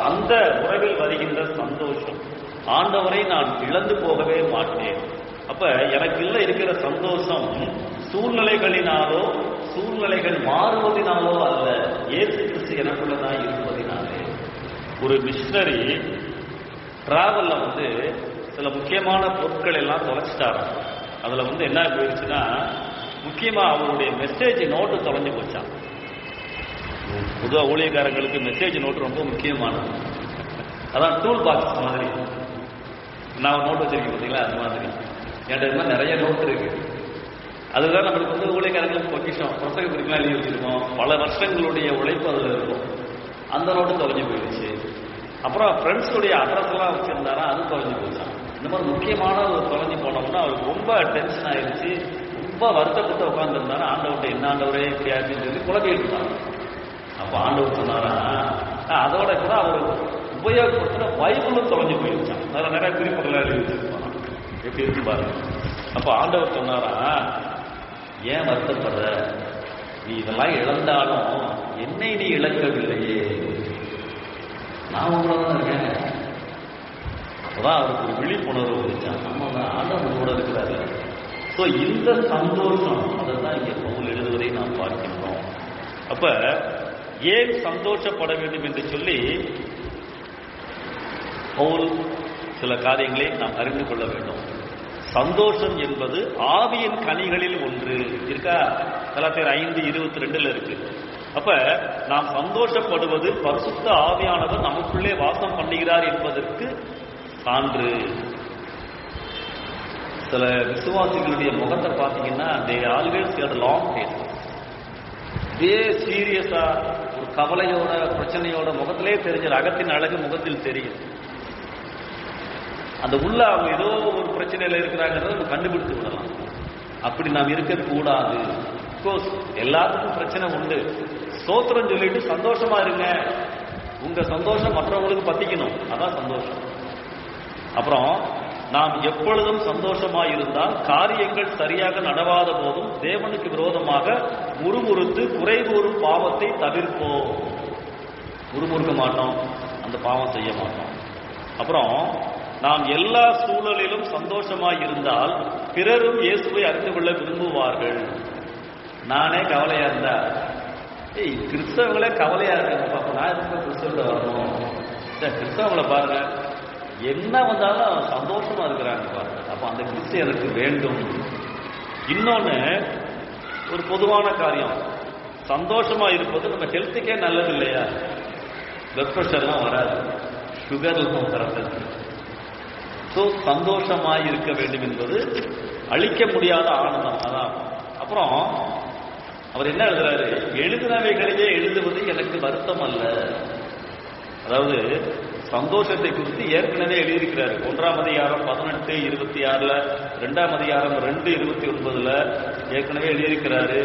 அந்த உறவில் வருகின்ற சந்தோஷம், ஆண்டவரை நான் இழந்து போகவே மாட்டேன். அப்ப எனக்கு இருக்கிற சந்தோஷம் சூழ்நிலைகளினாலோ சூழ்நிலைகள் மாறுவதனாலோ அல்ல, இயேசு கிறிஸ்து எனக்குள்ளதான் இருப்பதினாலே. ஒரு மிஷனரி டிராவல்ல சில முக்கியமான பொருட்கள் எல்லாம் தொலைச்சிட்டாரு. அதுல என்ன போயிடுச்சுன்னா, முக்கியமா அவருடைய மெசேஜ் நோட்டு தொலைஞ்சு போச்சான். பொதுவாக ஊழியக்காரங்களுக்கு மெசேஜ் நோட்டு ரொம்ப முக்கியமானது. அதான் டூல் பாக்ஸ் மாதிரி. நான் ஒரு நோட்டு வச்சிருக்கேன் பார்த்தீங்களா, அது மாதிரி என்கிட்ட நிறைய நோட்டு இருக்கு. அதுதான் நம்மளுக்கு ஊழியக்காரங்களுக்கு பொக்கிஷம். புத்தக குறிப்பெல்லாம் எழுதி வச்சிருக்கோம், பல வருஷங்களுடைய உழைப்பு அதில் இருக்கும். அந்த நோட்டு தொலைஞ்சு போயிடுச்சு. அப்புறம் ஃப்ரெண்ட்ஸுடைய அட்ரஸ் எல்லாம் வச்சிருந்தாரா, அது தொலைஞ்சு போச்சான். இந்த மாதிரி முக்கியமான ஒரு தொலைஞ்சு போனோம்னா அவருக்கு ரொம்ப டென்ஷன் ஆயிடுச்சு, ரொம்ப வருத்தப்பட்டு உட்காந்துருந்தாரு. ஆண்டவர்கிட்ட என்ன ஆண்டவரே இப்படி ஆச்சுன்னு சொல்லி குழப்பிட்டு இருந்தாங்க. அப்ப ஆண்டவர் சொன்னாரா, அதோட கூட அவர் உபயோகப்படுத்துற பைபிளும் தொலைஞ்சு போயிருச்சான். அதில் நிறைய குறிப்புகள் எழுதி வச்சிருப்பான். எப்படி இருக்கு பாருங்க. அப்ப ஆண்டவர் சொன்னாரா, ஏன் வருத்தப்படுற, நீ இதெல்லாம் இழந்தாலும் என்னை நீ இழக்கவில்லையே, நான் உங்களதான் இருக்கேன். அப்பதான் அவருக்கு ஒரு விழிப்புணர்வு வந்துச்சான். நம்ம தான் ஆண்டவர் கூட இருக்கிறாரு. ஸோ இந்த சந்தோஷம் அதை தான் இங்கே பவுல் எழுதுவதை நாம் பார்க்கின்றோம். அப்ப ஏன் சந்தோஷப்பட வேண்டும் என்று சொல்லி பவுல் சில காரியங்களை நாம் அறிந்து கொள்ள வேண்டும். சந்தோஷம் என்பது ஆவியின் கனிகளில் ஒன்று இருக்கா. கலாத்தியர் 5:22 இருக்கு. அப்ப நாம் சந்தோஷப்படுவது பரிசுத்த ஆவியானவர் நமக்குள்ளே வாசம் பண்ணுகிறார் என்பதற்கு சான்று. சில விசுவாசிகளுடைய முகத்தை பார்த்தீங்கன்னா they always had a long face. இதே சீரியஸா ஒரு கவலையோட பிரச்சனையோட முகத்திலே தெரிஞ்ச அகத்தின் அழகு முகத்தில் தெரியும். அந்த உள்ள அவங்க ஏதோ ஒரு பிரச்சனையில இருக்கிறாங்கிறத நம்ம கண்டுபிடித்து விடலாம். அப்படி நாம் இருக்கக்கூடாது. கோர்ஸ் எல்லாத்துக்கும் பிரச்சனை உண்டு. ஸ்தோத்திரம் சொல்லிட்டு சந்தோஷமா இருங்க. உங்க சந்தோஷம் மற்றவங்களுக்கு பத்திக்கணும், அதான் சந்தோஷம். அப்புறம் நாம் எப்பொழுதும் சந்தோஷமாக இருந்தால் காரியங்கள் சரியாக நடவாத போதும் தேவனுக்கு விரோதமாக முறுமுறுத்து குறை கூறும் பாவத்தை தவிர்ப்போம். முறுமுறுக்க மாட்டோம், அந்த பாவம் செய்ய மாட்டோம். அப்புறம் நாம் எல்லா சூழலிலும் சந்தோஷமாக இருந்தால் பிறரும் இயேசுவை அறிந்து கொள்ள விரும்புவார்கள். நானே கவலையா இருந்தா, கிறிஸ்தவங்களே கவலையா இருக்காங்க, அப்ப நான் எதுக்கு கிறிஸ்தவ வரணும்? கிறிஸ்தவங்களை பாருங்க, என்ன வந்தாலும் சந்தோஷமா இருக்கிறாங்க பாருங்க. அப்ப அந்த கிறிஸ்து எனக்கு வேண்டும். இன்னொன்னு, ஒரு பொதுவான காரியம், சந்தோஷமா இருப்பது நம்ம ஹெல்த்துக்கே நல்லது இல்லையா? பிளட் பிரஷர்லாம் வராது, சுகர்லாம் வராது. ஸோ சந்தோஷமாய் இருக்க வேண்டும் என்பது அழிக்க முடியாத ஆனந்தம். அதான். அப்புறம் அவர் என்ன எழுதுறாரு, எழுதினவைகளையே எழுதுவது எனக்கு வருத்தம் அல்ல. அதாவது சந்தோஷத்தை குறித்து ஏற்கனவே எழுதியிருக்கிறாரு. 1ஆம் அதிகாரம் 18:26, 2ஆம் அதிகாரம் 2:29 ஏற்கனவே எழுதியிருக்கிறாரு.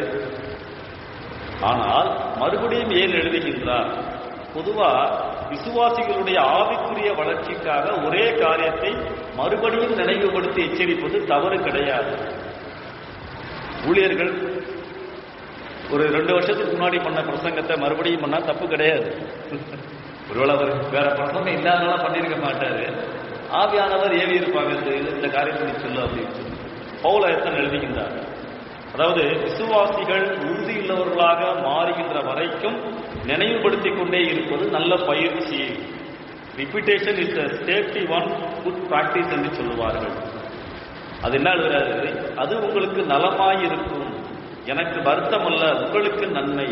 ஆனால் மறுபடியும் ஏன் எழுதுகின்றார்? பொதுவா விசுவாசிகளுடைய ஆவிக்குரிய வளர்ச்சிக்காக ஒரே காரியத்தை மறுபடியும் நினைவுபடுத்தி எச்சரிப்பது தவறு கிடையாது. ஊழியர்கள் ஒரு 2 வருஷத்துக்கு முன்னாடி பண்ண பிரசங்கத்தை மறுபடியும் பண்ணா தப்பு கிடையாது. ஒருவேளை அவர் வேற பிரசங்கம் இல்லாதனால பண்ணிருக்க மாட்டாரு. ஆவியானவர் ஏவி இருப்பாங்க, இந்த காரியத்தை சொல்லு அப்படின்னு சொல்லி பவுல் எத்தனை எழுதுகின்றார். அதாவது விசுவாசிகள் உறுதியுள்ளவர்களாக மாறுகின்ற வரைக்கும் நினைவுபடுத்திக் கொண்டே இருப்பது நல்ல பயிற்சி. Repetition is safety one good practice என்று சொல்லுவார்கள். அது என்ன எழுதுறாரு, அது உங்களுக்கு நலமாயிருக்கும், எனக்கு வருத்தம் அல்ல, உங்களுக்கு நன்மை.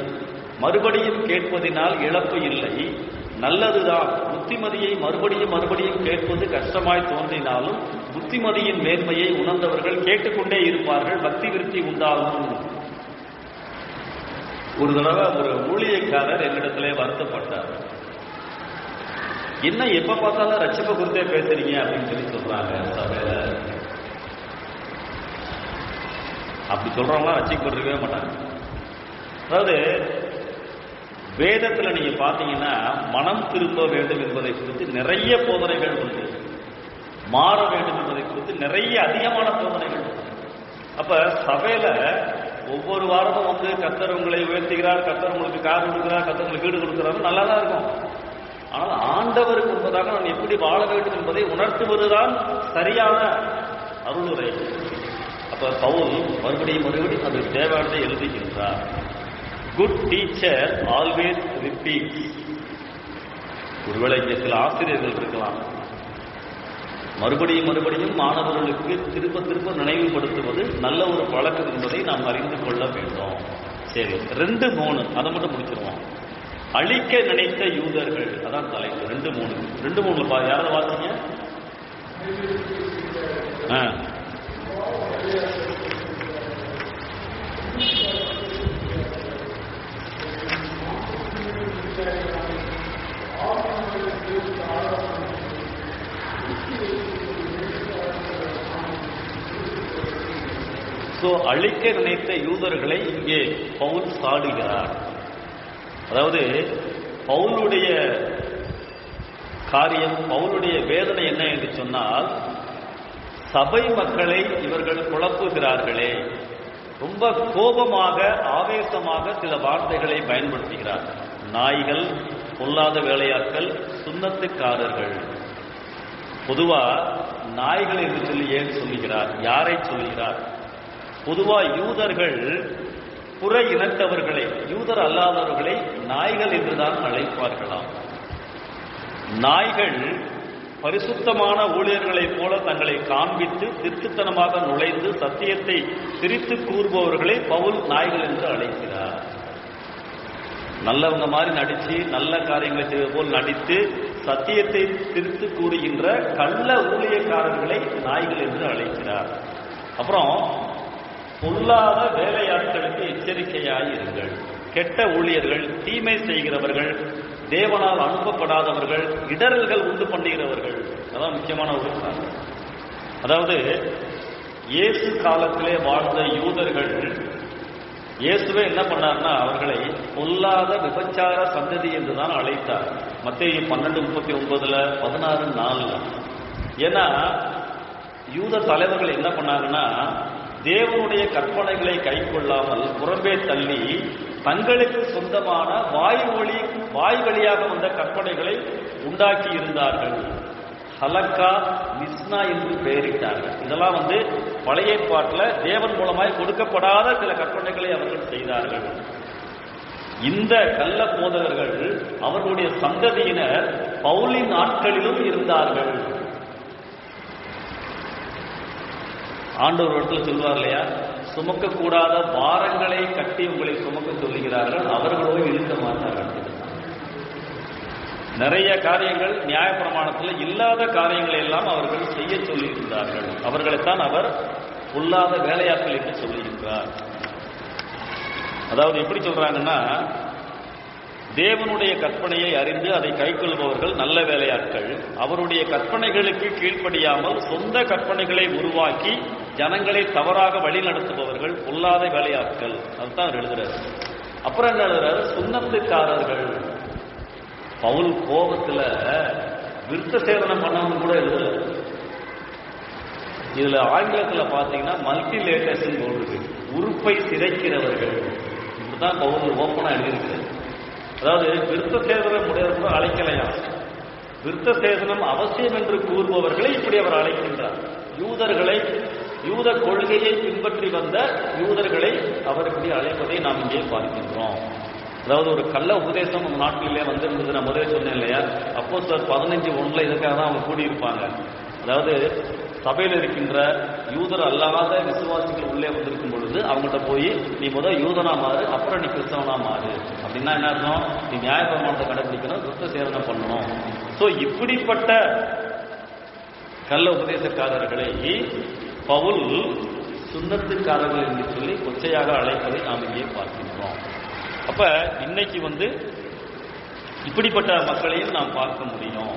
மறுபடியும் கேட்பதினால் இழப்பு இல்லை, நல்லதுதான். புத்திமதியை மறுபடியும் மறுபடியும் கேட்பது கஷ்டமாய் தோன்றினாலும் புத்திமதியின் மேன்மையை உணர்ந்தவர்கள் கேட்டுக்கொண்டே இருப்பார்கள், பக்தி விருத்தி உண்டாகும். ஒரு தடவை ஒரு ஊழியக்காரர் என்னிடத்திலே வருத்தப்பட்டார். என்ன எப்ப பார்த்தாலும் ரட்சிப்பை குறித்தே பேசுறீங்க அப்படின்னு சொல்லி சொல்றாங்க சபையில. அப்படி சொல்றவங்களாம் ரட்சிக்கப்பட்டிருக்கவே மாட்டாங்க. அதாவது வேதத்துல நீங்க பாத்தீங்கன்னா மனம் திரும்ப வேண்டும் என்பதை குறித்து நிறைய போதனைகள் உண்டு, மாற வேண்டும் என்பதை குறித்து நிறைய அதிகமான போதனைகள் உண்டு. அப்ப சபையில ஒவ்வொரு வாரமும் வந்து கர்த்தர் உங்களை உயர்த்துகிறார், கர்த்தர் உங்களுக்கு கார் கொடுக்கிறார், கர்த்தர் உங்களுக்கு வீடு கொடுக்கிறார், நல்லா தான் இருக்கும். ஆனால் ஆண்டவருக்கு முன்பதாக நான் எப்படி வாழ வேண்டும் என்பதை உணர்த்துவதுதான் சரியான அருளுரை. அப்ப பவுல் மறுபடியும் அது தேவையானதை எழுதுகின்றார். Good teacher always repeat. ஒருவேளை இங்கே சில ஆசிரியர்கள் இருக்கலாம், மறுபடியும் மறுபடியும் மாணவர்களுக்கு திரும்ப திரும்ப நினைவுபடுத்துவது நல்ல ஒரு பழக்கம் என்பதை நாம் அறிந்து கொள்ள வேண்டும். சரி, 2-3 அதை மட்டும் முடிச்சிருவோம். அழிக்க நினைத்த யூதர்கள், அதான் தலைப்பு. 2-3 யாராவது வாசிங்க. அழிக்க நினைத்த யூதர்களை இங்கே பவுல் சாடுகிறார். அதாவது பவுலுடைய காரியம். பவுலுடைய வேதனை என்ன என்று சொன்னால், சபை மக்களை இவர்கள் குழப்புகிறார்களே. ரொம்ப கோபமாக ஆவேசமாக சில வார்த்தைகளை பயன்படுத்துகிறார். நாய்கள், பொல்லாத வேலையாட்கள், சுன்னத்துக்காரர்கள். பொதுவா நாய்கள் என்று சொல்லி ஏன் சொல்லுகிறார்? யாரை சொல்லுகிறார்? பொதுவா யூதர்கள் புற இனத்தவர்களை, யூதர் அல்லாதவர்களை நாய்கள் என்றுதான் அழைப்பார்களாம். நாய்கள் பரிசுத்தமான ஊழியர்களைப் போல தங்களை காண்பித்து திருட்டுத்தனமாக நுழைந்து சத்தியத்தை திரித்து கூறுபவர்களை பவுல் நாய்கள் என்று அழைக்கிறார். நல்லவங்க மாதிரி நடிச்சு நல்ல காரியங்களை செய்வது போல் நடித்து சத்தியத்தை திரித்து கூறுகின்ற கள்ள ஊழியக்காரர்களை நாய்கள் என்று அழைக்கிறார். அப்புறம் பொல்லாத வேலையாட்களுக்கு எச்சரிக்கையாயிருங்கள். கெட்ட ஊழியர்கள், தீமை செய்கிறவர்கள், தேவனால் அனுப்பப்படாதவர்கள், இடரல்கள் உண்டு பண்ணுகிறவர்கள். அதான் முக்கியமான ஒரு காரணம். அதாவது இயேசு காலத்திலே வாழ்ந்த யூதர்கள் இயேசுவே என்ன பண்ணார்னா அவர்களை பொல்லாத விபச்சார சந்ததி என்றுதான் அழைத்தார். மத்தேயு 12:39, 16:4. ஏன்னா யூத தலைவர்கள் என்ன பண்ணாங்கன்னா தேவனுடைய கற்பனைகளை கை கொள்ளாமல் புறம்பே தள்ளி தங்களுக்கு சொந்தமான வாய் வழியாக வந்த கற்பனைகளை உண்டாக்கி இருந்தார்கள். ஹலக்கா, மிஸ்னா என்று பெயரிட்டார்கள். இதெல்லாம் பழைய ஏற்பாட்டில் தேவன் மூலமாய் கொடுக்கப்படாத சில கற்பனைகளை அவர்கள் செய்தார்கள். இந்த கள்ள போதகர்கள் அவர்களுடைய சந்ததியினர் பவுலின் நாட்களிலும் இருந்தார்கள். ஆண்டவர் இடத்துல சொல்வார் இல்லையா, சுமக்கக்கூடாத பாரங்களை கட்டி உங்களை சுமக்க சொல்லுகிறார்கள், அவர்களோ இழுக்க மாட்டார்கள். நிறைய காரியங்கள் நியாயப்பிரமாணத்தில் இல்லாத காரியங்களை எல்லாம் அவர்கள் செய்ய சொல்லியிருந்தார்கள். அவர்களைத்தான் அவர் பொல்லாத வேலையாட்கள் என்று சொல்லுகின்றார். அதாவது எப்படி சொல்றாங்கன்னா, தேவனுடைய கற்பனையை அறிந்து அதை கைக்கொள்பவர்கள் நல்ல வேலையாட்கள். அவருடைய கற்பனைகளுக்கு கீழ்ப்படியாமல் சொந்த கற்பனைகளை உருவாக்கி ஜனங்களை தவறாக வழி நடத்துபவர்கள் பொல்லாத வேலையாட்கள். அதுதான் அவர் எழுதுறாரு. அப்புறம் என்ன எழுதுறாரு? சுன்னத்துக்காரர்கள். பவுல் கோபத்துல விருத்த சேதனம் பண்ணவங்க கூட எழுதுறாரு. இதுல ஆங்கிலத்துல பாத்தீங்கன்னா மல்டிலேட்டர்ஸ் போடுறது, உறுப்பை சிதைக்கிறவர்கள். இப்படிதான் பவுல் ஓப்பனா எழுதியிருக்கிறது. அதாவது விருத்த சேதனம் உடையவர்கள் அழைக்கலையா, விருத்த சேதனம் அவசியம் என்று கூறுபவர்களை இப்படி அவர் அழைக்கின்றார். யூதர்களை, யூத கொள்கையை பின்பற்றி வந்த யூதர்களை அவர் இப்படி அழைப்பதை நாம் இங்கே பார்க்கின்றோம். அதாவது ஒரு கள்ள உபதேசம் நம்ம நாட்டிலே வந்திருந்தது. நான் முதலே சொன்னேன் இல்லையா, அப்போஸ்தலர் 15:1 இதுக்காக தான் அவங்க கூடியிருப்பாங்க. அதாவது சபையில் இருக்கின்ற யூதர் அல்லாத விசுவாசிகள் உள்ளே வந்திருக்கும் பொழுது அவங்கள்ட்ட போய் நீ முதல் யூதனா மாறு, அப்புறம் நீ கிறிஸ்தவனா மாறு. அப்படின்னா என்ன அர்த்தம்? நீ நியாயப்பிரமாணத்தை கடைபிடிக்கணும், விருத்த சேதனம் பண்ணணும். ஸோ இப்படிப்பட்ட கள்ள உபதேசக்காரர்களை பவுல் சுன்னத்துக்காரர்கள் என்று சொல்லி கொச்சையாக அழைப்பதை நாம் இங்கே பார்க்கின்றோம். அப்ப இன்னைக்கு இப்படிப்பட்ட மக்களையும் நாம் பார்க்க முடியும்.